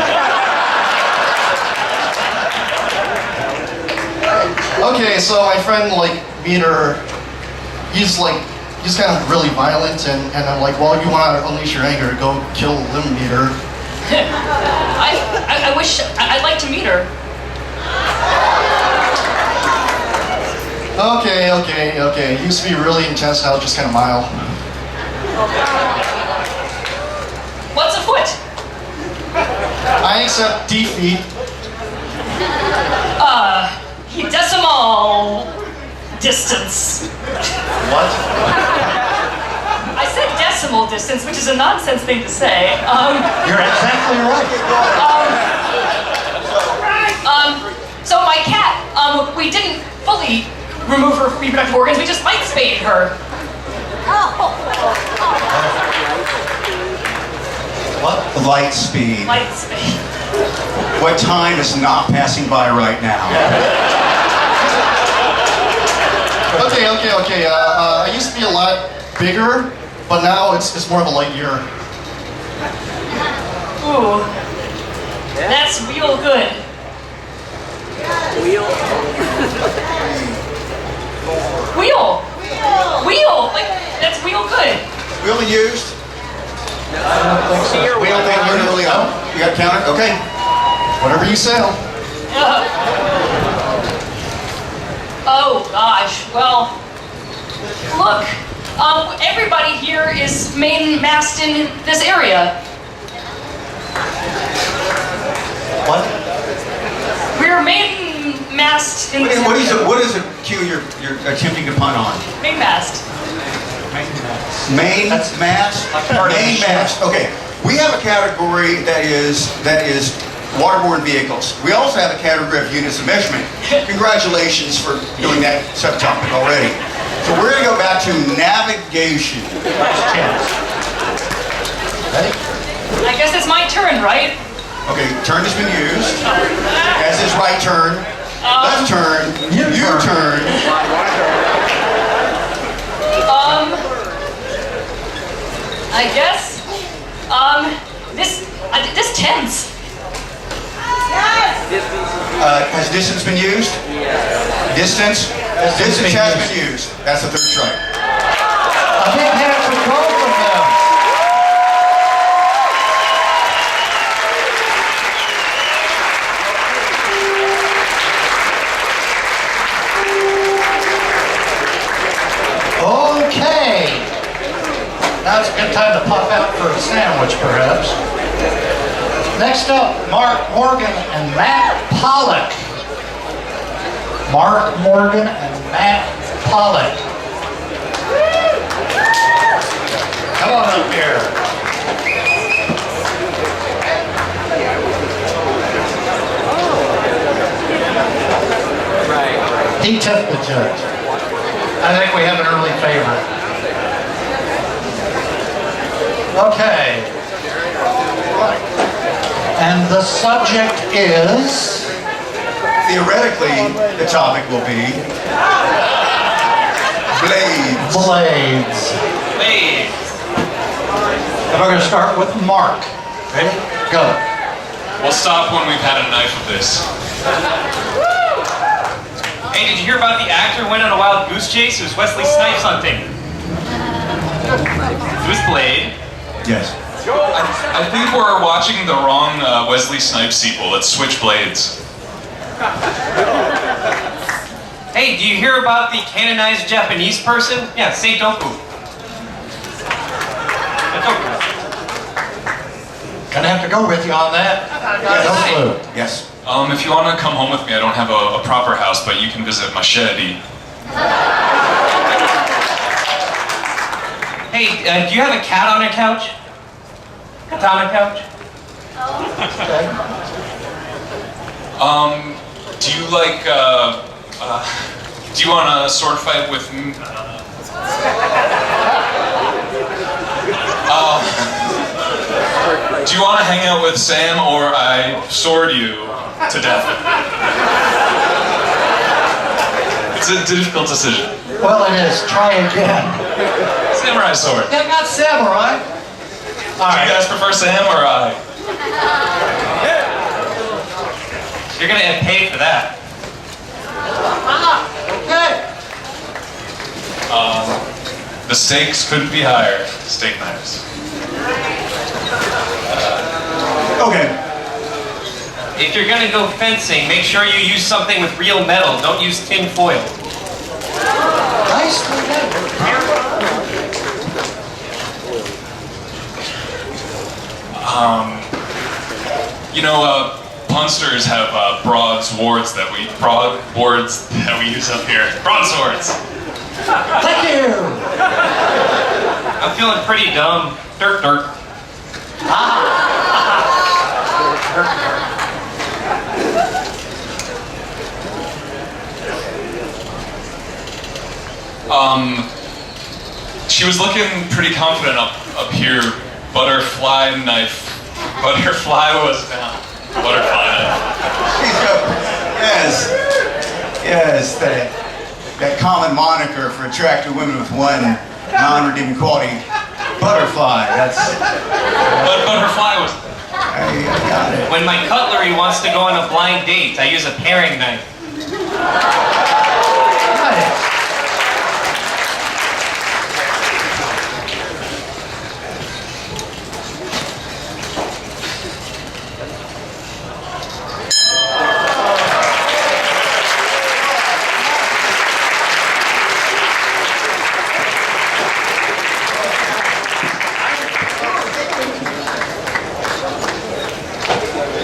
Okay, so my friend like Meter, he's kind of really violent, and I'm like, well, you want to unleash your anger, go kill them, Meter. I wish I'd like to meet her. Okay. It used to be really intense, now it's just kind of mild. What's afoot? I accept defeat. Decimal distance. What? I said decimal distance, which is a nonsense thing to say. You're exactly right. So my cat, we didn't fully remove her reproductive organs, we just light spaded her. What? Light speed. Light speed. What time is not passing by right now? Okay. I used to be a lot bigger, but now it's more of a light year. Ooh. That's real good. Wheel. Like, that's real good. Wheel used? I don't think so. Wheel thing early on. You got counter? Okay. Whatever you say. Oh gosh, well, look, everybody here is main-mast in this area. What? We're main-mast in this area. What is it, Q, you're attempting to pun on? Main-mast. Main mast? Main mast. Okay. We have a category that is waterborne vehicles. We also have a category of units of measurement. Congratulations for doing that subtopic already. So we're going to go back to navigation. Ready? I guess it's my turn, right? Okay, turn has been used. As is right turn, left turn, U-turn. I guess, this tense. Has distance been used? Distance? Distance has been used. That's the third strike. A big hand for both of them. Okay. Now it's a good time to pop out for a sandwich, perhaps. Next up, Mark Morgan and Matt Pollock. Mark Morgan and Matt Pollock. Come on up here. He tipped the judge. I think we have an early favorite. Okay. And the subject is? Theoretically, the topic will be blades. Blades. Blades. And we're going to start with Mark. Ready? Go. We'll stop when we've had a knife of this. Hey, did you hear about the actor who went on a wild goose chase? It was Wesley Snipes hunting. It was Blade. Yes. I think we're watching the wrong Wesley Snipes sequel. Let's switch blades. Hey, do you hear about the canonized Japanese person? Yeah, Seitoku. Gonna have to go with you on that. No clue. Yes. If you want to come home with me, I don't have a proper house, but you can visit Machete. Hey, do you have a cat on your couch? Katana couch? Okay. Do you like, do you want a sword fight with me? Do you want to hang out with Sam, or I sword you to death? It's a difficult decision. Well, it is. Try again. Samurai sword. Yeah, I got samurai. All Do right. you guys prefer Sam or I? You're gonna get paid for that. Okay. The stakes couldn't be higher. Steak knives. Okay. If you're gonna go fencing, make sure you use something with real metal. Don't use tin foil. Nicely done. You know, punsters have broadswords that we use up here. Broadswords. Thank you. I'm feeling pretty dumb. Dirt, dirt. She was looking pretty confident up here. Butterfly knife. Butterfly was down. Butterfly knife. Yes, that common moniker for attractive women with one non-redeeming quality. Butterfly, that's... But butterfly was... I got it. When my cutlery wants to go on a blind date, I use a paring knife. Nice.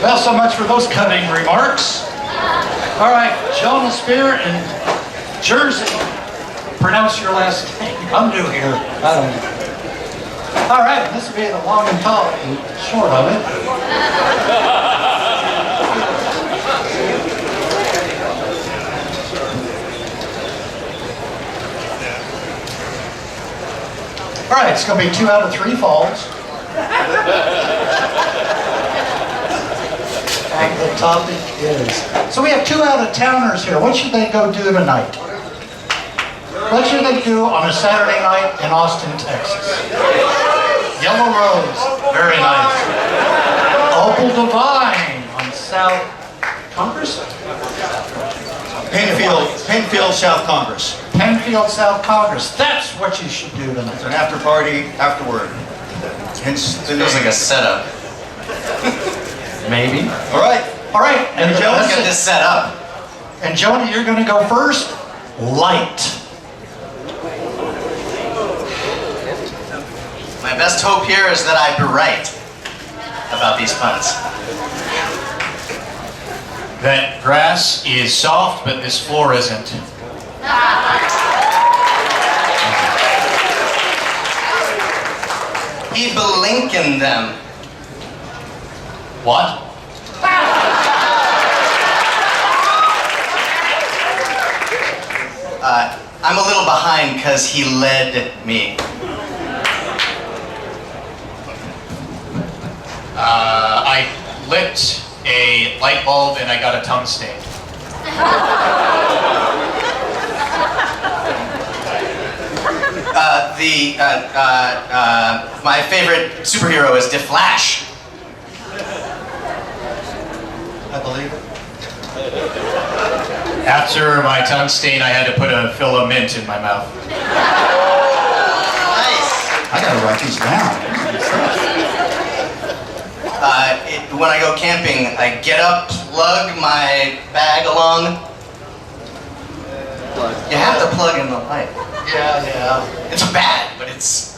Well, so much for those cutting remarks. All right, Jonah Spear in Jersey. Pronounce your last name. I'm new here. I don't know. All right, this will be the long and tall and short of it. All right, it's going to be 2 out of 3 falls. And the topic is, so we have 2 out-of-towners here. What should they go do tonight? What should they do on a Saturday night in Austin, Texas? Yellow Rose, very nice. Opal Divine on South Congress? Penfield, South Congress. Penfield, South Congress. That's what you should do tonight. It's an after party afterward. Hence the Feels like a setup. Maybe. All right. All right. And Let's get this set up. And Joni, you're going to go first. Light. My best hope here is that I be right about these puns. That grass is soft, but this floor isn't. He belinking them. What? I'm a little behind because he led me. I lit a light bulb and I got a tongue stain. My favorite superhero is Flash. I believe it. After my tongue stain, I had to put a fill of mint in my mouth. Nice. I got to write these down. When I go camping, I get up, plug my bag along. You have to plug in the light. Yeah. It's bad, but it's...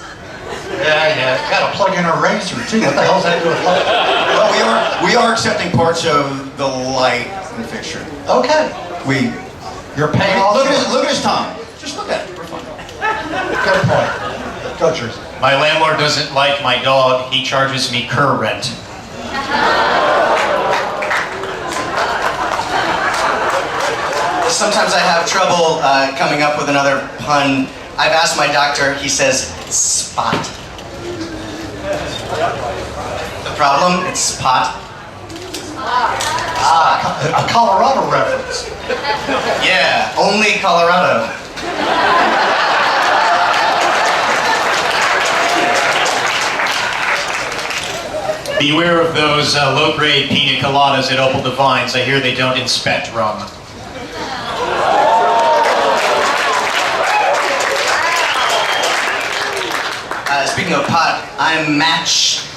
Yeah. Got to plug in a razor, too. What the hell's that doing with light? Well, we are accepting parts of the light in the fixture. Okay. You're paying off. Look at his tongue. Just look at it. We're fine. Good point. Go, Jersey. My landlord doesn't like my dog. He charges me cur rent. Sometimes I have trouble coming up with another pun. I've asked my doctor, he says, spot. The problem, it's spot. A Colorado reference. Yeah, only Colorado. Beware of those low-grade pina coladas at Opal Divines. I hear they don't inspect rum. Speaking of pot, I'm matching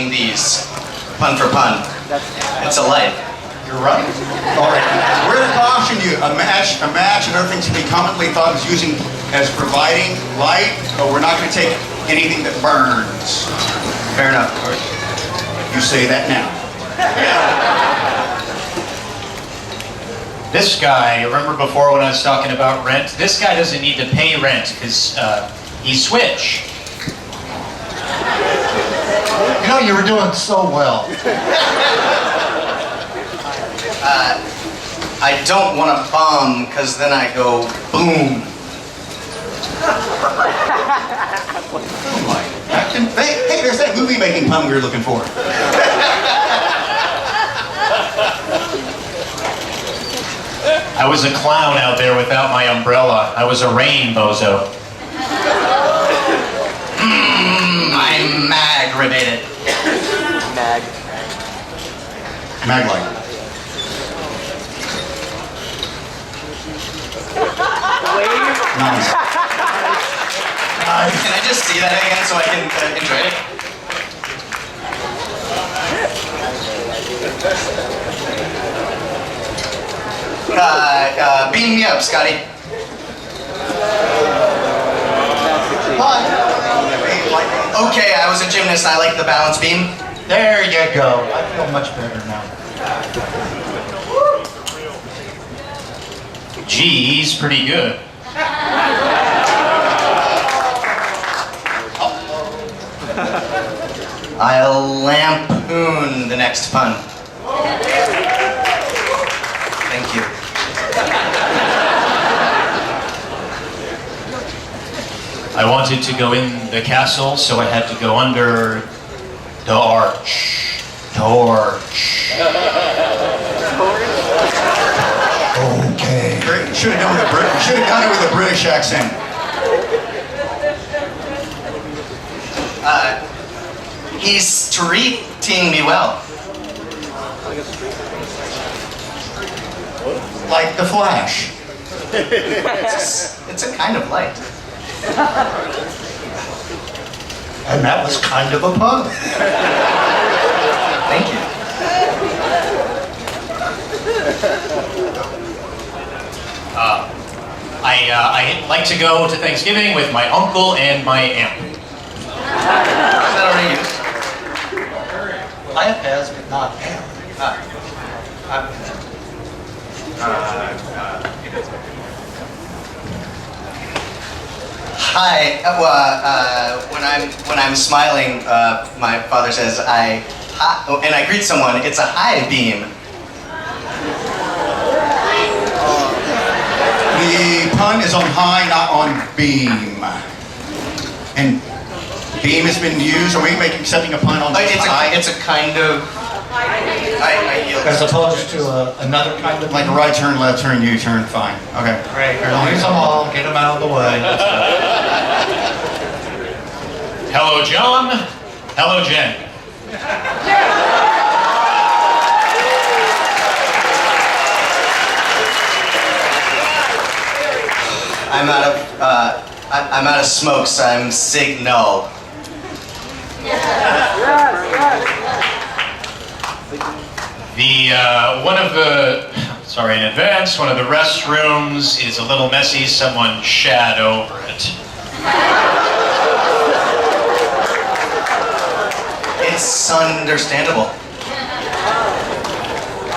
these pun for pun. It's a light. You're right. All right. We're to caution you. A match and other things can be commonly thought of using as providing light, but we're not going to take anything that burns. Fair enough. You say that now. This guy, remember before when I was talking about rent? This guy doesn't need to pay rent because he's Switch. You know, you were doing so well. I don't want to bomb because then I go boom. Hey, there's that movie making pun we were looking for. I was a clown out there without my umbrella. I was a rain bozo. I'm aggravated. Maglite. Nice. Can I just see that again so I can enjoy it? Beam me up, Scotty. Okay, I was a gymnast. I like the balance beam. There you go. I feel much better now. Gee, he's pretty good. I'll lampoon the next pun. Thank you. I wanted to go in the castle, so I had to go under the arch. Torch. Okay. Should have done it with a British accent. He's treating me well. Like the Flash. It's a kind of light. And that was kind of a pun. Thank you. I like to go to Thanksgiving with my uncle and my aunt. Is that already used? I have has, but not am. Hi. When I'm smiling, my father says and I greet someone. It's a high beam. The pun is on high, not on beam. And beam has been used. Are we accepting a pun on high? It's a kind of. I yield. As opposed to another kind of... Like a right turn, left turn, U-turn, fine. Okay. Great. Use them all. Get them out of the way. Hello, John. Hello, Jen. I'm out of smokes. I'm signal. In advance, one of the restrooms is a little messy. Someone shat over it. It's understandable.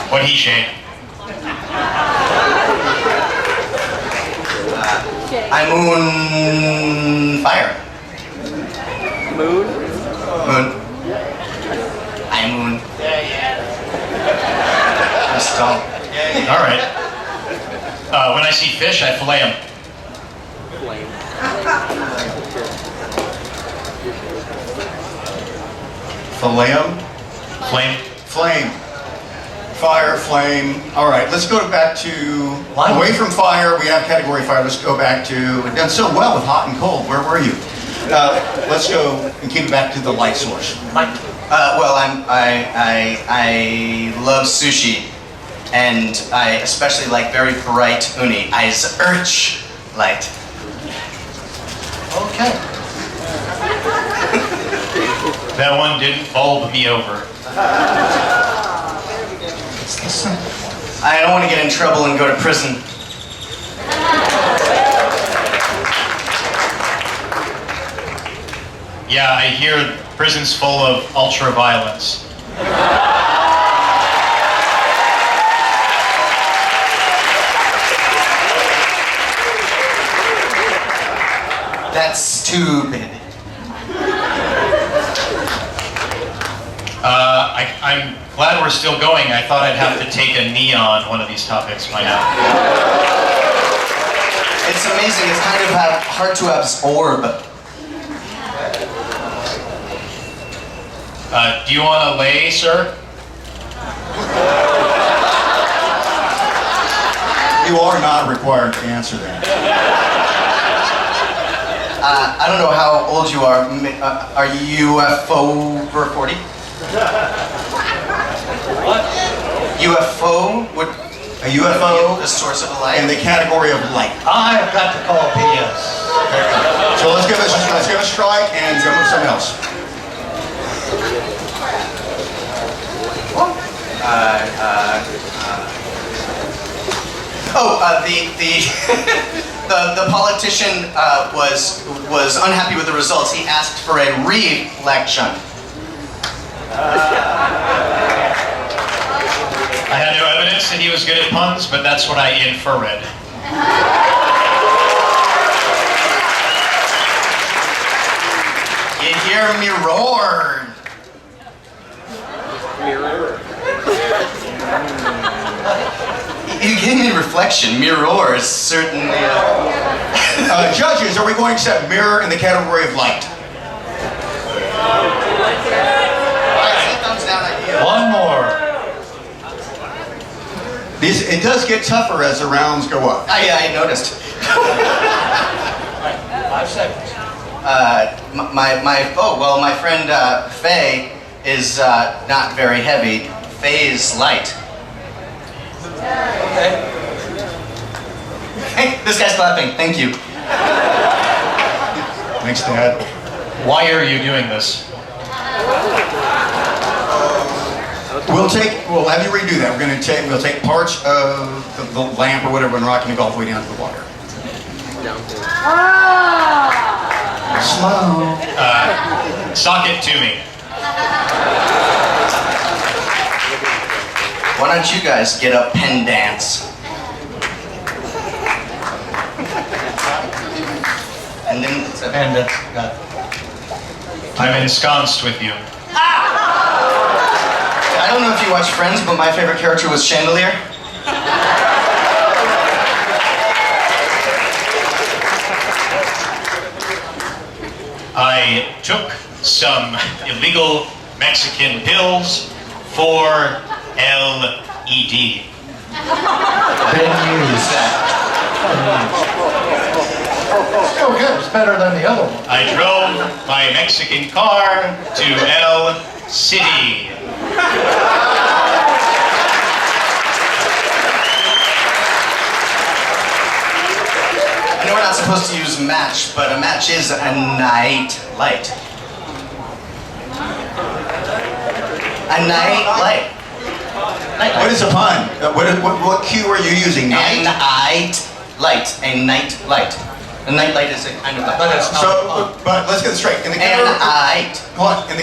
What he shade? I moon fire. Moon? Moon. I moon. I'm stoned. All right. When I see fish, I fillet them. Fillet 'em? Flame. Flame. Fire, flame. All right, let's go back to, away from fire, we have category fire. Let's go back to, we've done so well with hot and cold. Where were you? Let's go and keep it back to the light source. Well, I love sushi, and I especially like very bright uni. Eyes urch light. Okay. That one didn't bulb me over. I don't want to get in trouble and go to prison. Yeah, I hear prison's full of ultra-violence. That's stupid. I'm glad we're still going. I thought I'd have to take a knee on one of these topics by now. It's amazing. It's kind of hard to absorb. Do you want to lay, sir? You are not required to answer that. I don't know how old you are. Are you over 40? What? UFO? A UFO? The source of light? In the category of light. I've got to call PS. So let's give it a strike and go with something else. The politician was unhappy with the results. He asked for a re-election. I had no evidence that he was good at puns, but that's what I inferred. You hear me roar. you gave me reflection. Mirrors, certainly. Judges, are we going to set mirror in the category of light? Thumbs down at you. One more. It does get tougher as the rounds go up. Yeah, I noticed. 5 seconds. My friend Faye is not very heavy. Faye's light. Okay. Hey, this guy's clapping. Thank you. Thanks, Dad. Why are you doing this? We'll have you redo that. We'll take parts of the lamp or whatever and rocking it all the way down to the water. Slow. Sock it to me. Why don't you guys get up and dance? And then it's a... And it's got... I'm ensconced with you. I don't know if you watch Friends, but my favorite character was Chandelier. I took some illegal Mexican pills for LED. Been used. Still good. It's better than the other one. I drove my Mexican car to El City. I know we're not supposed to use match, but a match is a night light. A night light. What is a pun? What cue are you using? Night light. A night light. A night light is a kind of light. But it's not. But let's get this straight. In the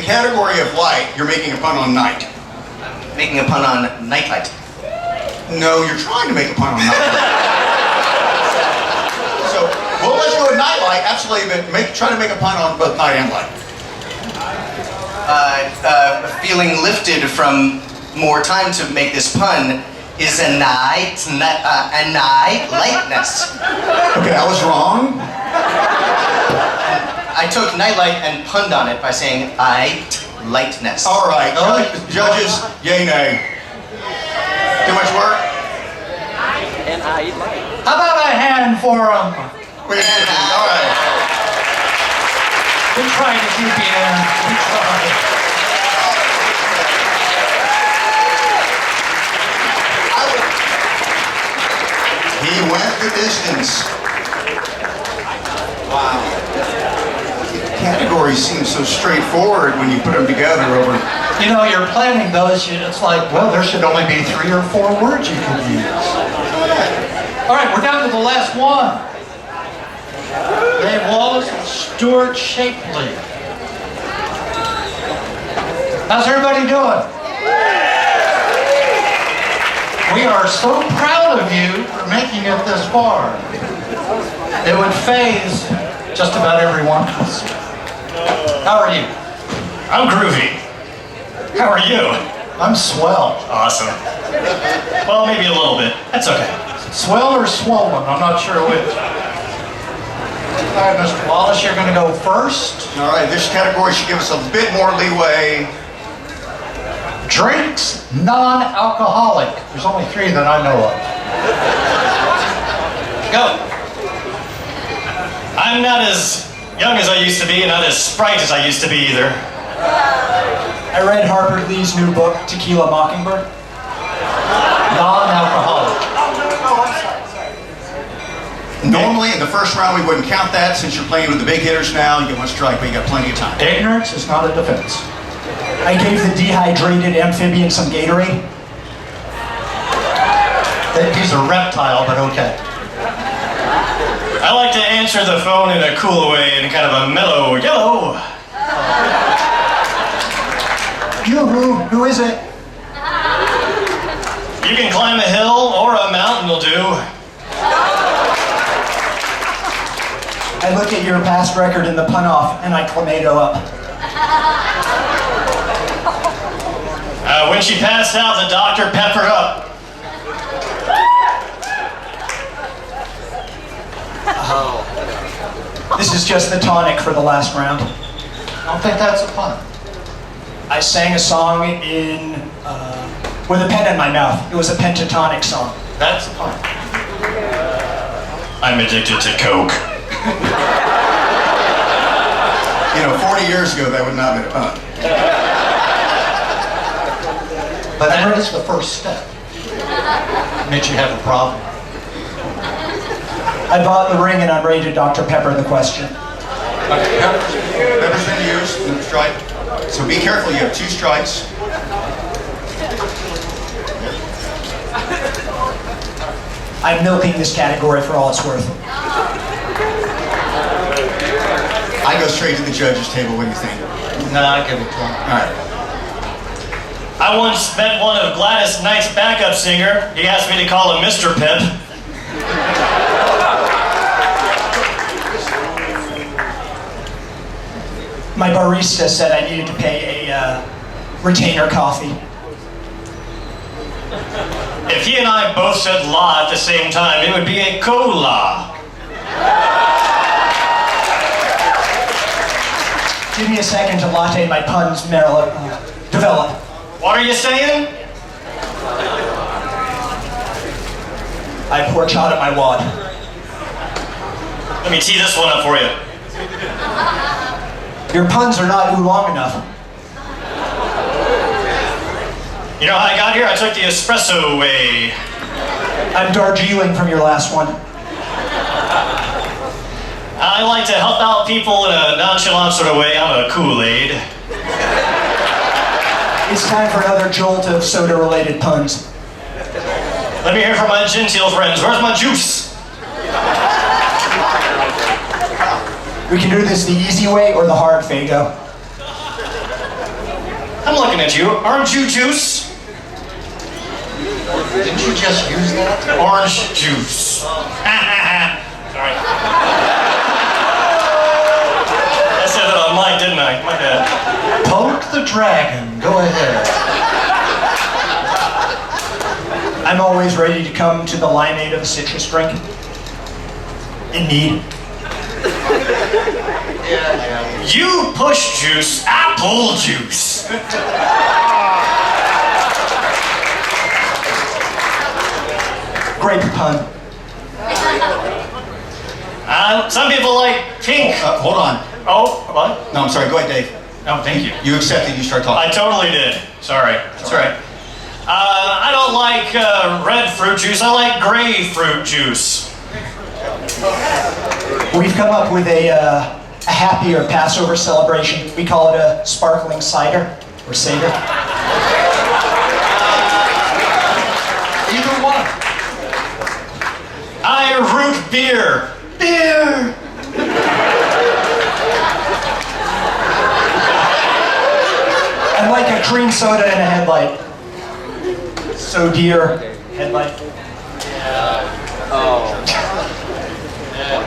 category of light, you're making a pun on night. Making a pun on night light. No, you're trying to make a pun on night light. So we'll let you go with night light, absolutely, but try to make a pun on both night and light. Feeling lifted from more time to make this pun is a night lightness. Okay, I was wrong. I took nightlight and punned on it by saying lightness. All right, judges, yay, nay. Too much work? How about a hand for them? All right. We tried to keep you in. We tried. He went the distance. Wow. Categories seem so straightforward when you put them together over. You know, you're planning those, it's like, well, there should only be 3 or 4 words you could use. All right, we're down to the last one. Dave Wallace and Stuart Shapley. How's everybody doing? We are so proud of you for making it this far. It would phase just about everyone else. How are you? I'm groovy. How are you? I'm swell. Awesome. Well, maybe a little bit. That's okay. Swell or swollen? I'm not sure which. All right, Mr. Wallace, you're going to go first. All right, this category should give us a bit more leeway. Drinks, non-alcoholic. There's only 3 that I know of. Go. I'm not as young as I used to be and not as sprite as I used to be either. I read Harper Lee's new book, Tequila Mockingbird. Non-alcoholic. Normally, in the first round, we wouldn't count that. Since you're playing with the big hitters now, you get one strike, but you got plenty of time. Ignorance is not a defense. I gave the dehydrated amphibian some Gatorade. He's a reptile, but okay. I like to answer the phone in a cool way, in kind of a mellow yellow. Who is it? You can climb a hill or a mountain will do. I look at your past record in the pun-off and I clamato up. When she passed out, the doctor peppered up. This is just the tonic for the last round. I don't think that's a pun. I sang a song with a pen in my mouth. It was a pentatonic song. That's a pun. I'm addicted to Coke. 40 years ago, that would not have been a pun. But that is the first step. Meant you have a problem. I bought the ring and I'm ready to Dr. Pepper the question. Pepper's been used, no strike. So be careful, you have 2 strikes. I'm milking this category for all it's worth. I go straight to the judges' table, what do you think? No, I give it to him. All right. I once met one of Gladys Knight's backup singer. He asked me to call him Mr. Pip. My barista said I needed to pay a retainer coffee. If he and I both said la at the same time, it would be a cola. Give me a second to latte my puns develop. What are you saying? I pour chot at my wad. Let me tee this one up for you. Your puns are not long enough. You know how I got here? I took the espresso way. I'm Darjeeling from your last one. I like to help out people in a nonchalant sort of way. I'm a Kool-Aid. It's time for another jolt of soda-related puns. Let me hear from my genteel friends. Where's my juice? We can do this the easy way or the hard, Fago. I'm looking at you. Aren't you juice? Didn't you just use that? Orange juice. Sorry. I said that on mic, didn't I? My bad. Poke the dragon. Go ahead. I'm always ready to come to the limeade of a citrus drink. In need. You push juice, I pull juice. Grape pun. Some people like pink. Hold on. Oh, what? No, I'm sorry. Go ahead, Dave. Oh, thank you. You accepted. You start talking. I totally did. Sorry. That's right. I don't like red fruit juice. I like gray fruit juice. We've come up with a happier Passover celebration. We call it a sparkling cider or seder. Either one. I root beer. Beer. I'm like a cream soda in a headlight. So dear headlight.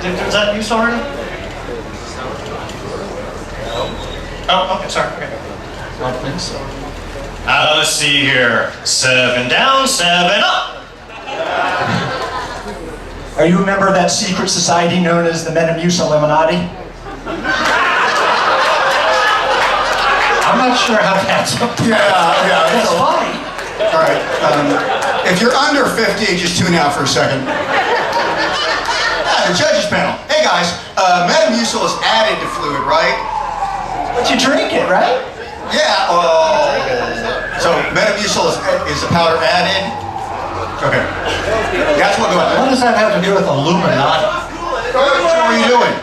Was that you, sorry? Oh, okay, sorry. Okay. I don't think so. Let's see here. 7 down, 7 up. Are you a member of that secret society known as the Metamucil Illuminati? I'm not sure how that's up. Yeah. That's funny. All right. If you're under 50, just tune out for a second. The judges panel. Hey guys, Metamucil is added to fluid, right? But you drink it, right? Yeah. So Metamucil is the powder added. Okay. That's what going on. What does that have to do with Illuminati? What are you doing?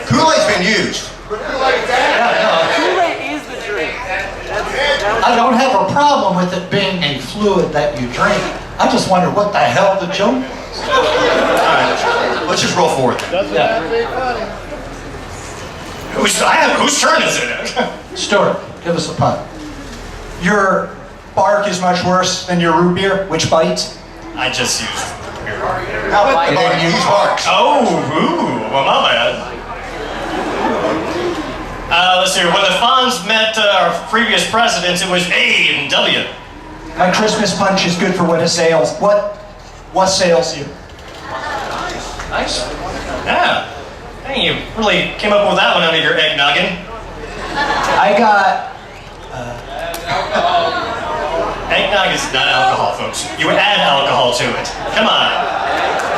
Kool-Aid's been used. I don't have a problem with it being a fluid that you drink. I just wonder what the hell the joke was. All right. Let's just roll forward. Whose turn is it? Stuart, give us a pun. Your bark is much worse than your root beer, which bites. I just used beer. You didn't use barks. Oh, well, my bad. Let's see. When the Fonz met our previous presidents, it was A and W. My Christmas punch is good for when it sails. What sails you? Nice. Yeah. Hey, you really came up with that one out of your egg noggin. I got Eggnog is not alcohol, folks. You would add alcohol to it. Come on.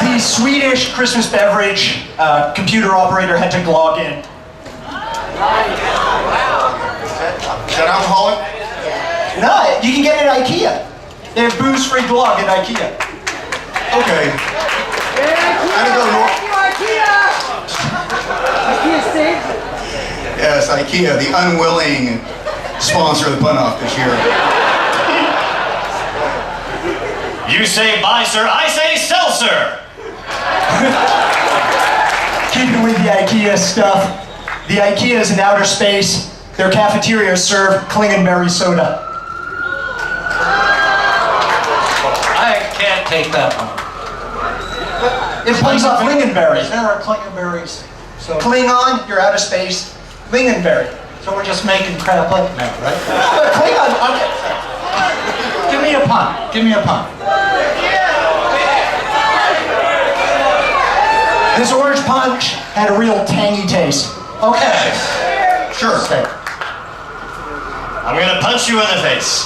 the Swedish Christmas beverage. Computer operator had to log in. Is that alcoholic? No, you can get it at IKEA. They have booze-free glog at IKEA. Okay. I had to go north. Yes, IKEA, the unwilling sponsor of the Pun-Off this year. You say buy, sir. I say sell, sir. Keeping with the IKEA stuff, the IKEAs in outer space, their cafeterias serve Klingenberry soda. I can't take that one. It plays off Lingonberry. There are Klingenberries. So Klingon, you're out of space. Lingonberry. So we're just making crap up now, right? But Klingon, okay. Give me a pun. Give me a pun. This orange punch had a real tangy taste. Okay. Sure. I'm gonna punch you in the face.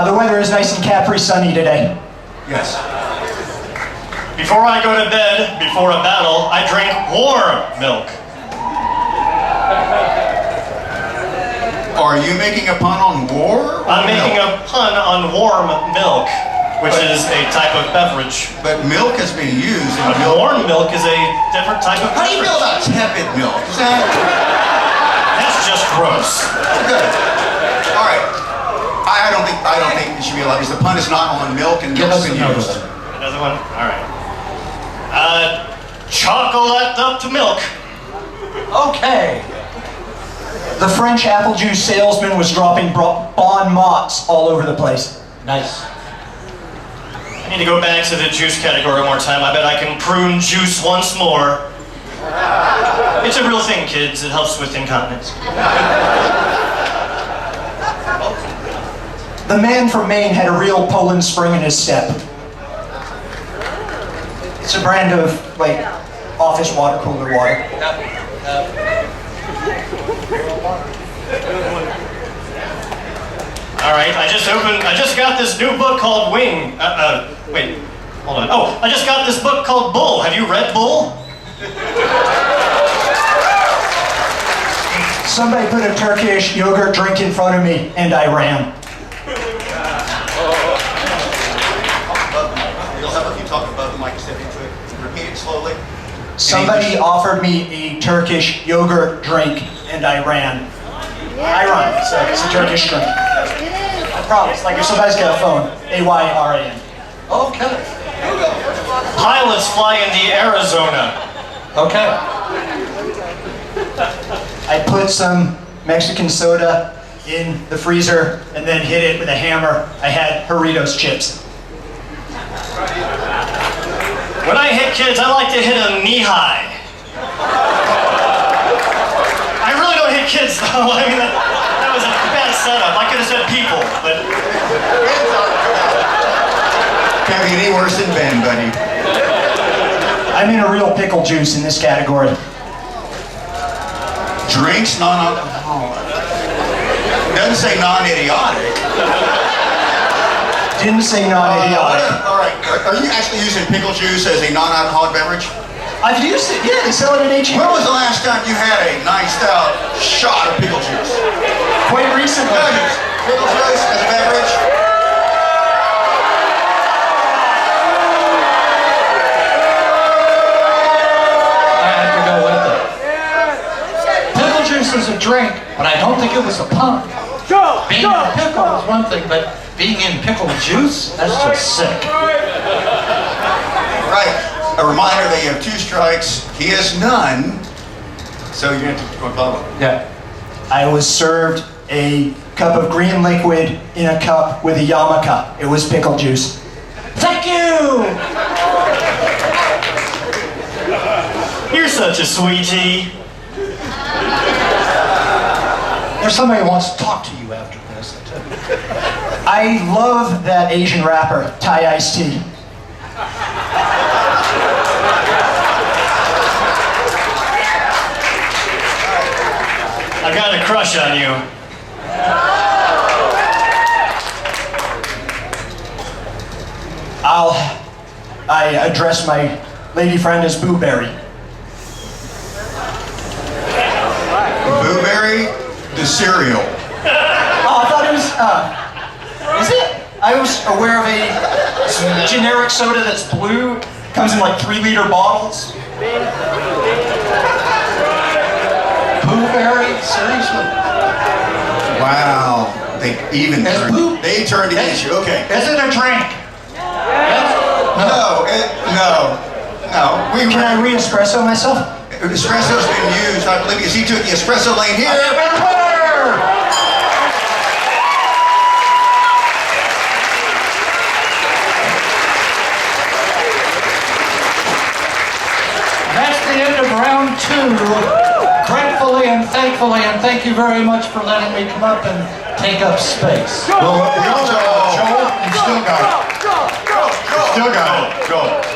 The weather is nice and Capri sunny today. Yes. Before I go to bed, before a battle, I drink warm milk. Are you making a pun on war? I'm making a pun on warm milk, which is a type of beverage. But milk has been used in But milk. warm milk is a different type of How do you feel beverage. about tepid milk? Is that That's just gross. good? All right. I don't think it should be allowed because the pun is not on milk and Give milk's us been another used. one. Another one? All right. Chocolate up to milk. Okay. The French apple juice salesman was dropping bon mots all over the place. Nice. I need to go back to the juice category one more time. I bet I can prune juice once more. It's a real thing, kids. It helps with incontinence. The man from Maine had a real Poland spring in his step. It's a brand of, like, office water cooler water. All right, I just got this new book called Wing. Wait, hold on. Oh, I just got this book called Bull. Have you read Bull? Somebody put a Turkish yogurt drink in front of me, and I ran. How about you talk above the mic, step into it, repeat it slowly. Somebody offered me a Turkish yogurt drink, and I ran. I run. It's a Turkish drink. I promise. Like if somebody's got a phone, A-Y-R-A-N. Okay. Pilots fly into Arizona. Okay. I put some Mexican soda in the freezer and then hit it with a hammer. I had Doritos chips. When I hit kids, I like to hit them knee-high. I really don't hit kids, though. I mean, that was a bad setup. I could have said people, but... Can't be any worse than Ben, buddy. I'm in a real pickle juice in this category. Drinks, non-alcoholic. Doesn't say non-idiotic. Didn't say non-idiotic. All right. Are you actually using pickle juice as a non-alcoholic beverage? I've used it. Yeah, they sell it at H-E-B. When was the last time you had a nice stout shot of pickle juice? Quite recently. Pickle juice as a beverage? I have to go with it. Pickle juice is a drink, but I don't think it was a pun. Being in pickle is one thing, but being in pickle juice, that's just sick. Right. A reminder that you have 2 strikes. He has none. So you have to go bottle. Yeah. I was served a cup of green liquid in a cup with a yarmulke. It was pickle juice. Thank you! You're such a sweetie. There's somebody who wants to talk to you after this. I love that Asian rapper, Thai Iced Tea. crush on you. I address my lady friend as Booberry. Blueberry, the cereal. Oh, I thought it was, is it? I was aware of a generic soda that's blue, comes in like 3-liter bottles. Blueberry? Seriously? Wow. They turned against you. Okay. Is it a drink? No. Can I re-espresso myself? Espresso's been used, I believe, because he took the espresso lane here. That's the end of round 2. Gratefully and thankfully, and thank you very much for letting me come up and take up space. Well, Joel, you still got it. Still got it. Go.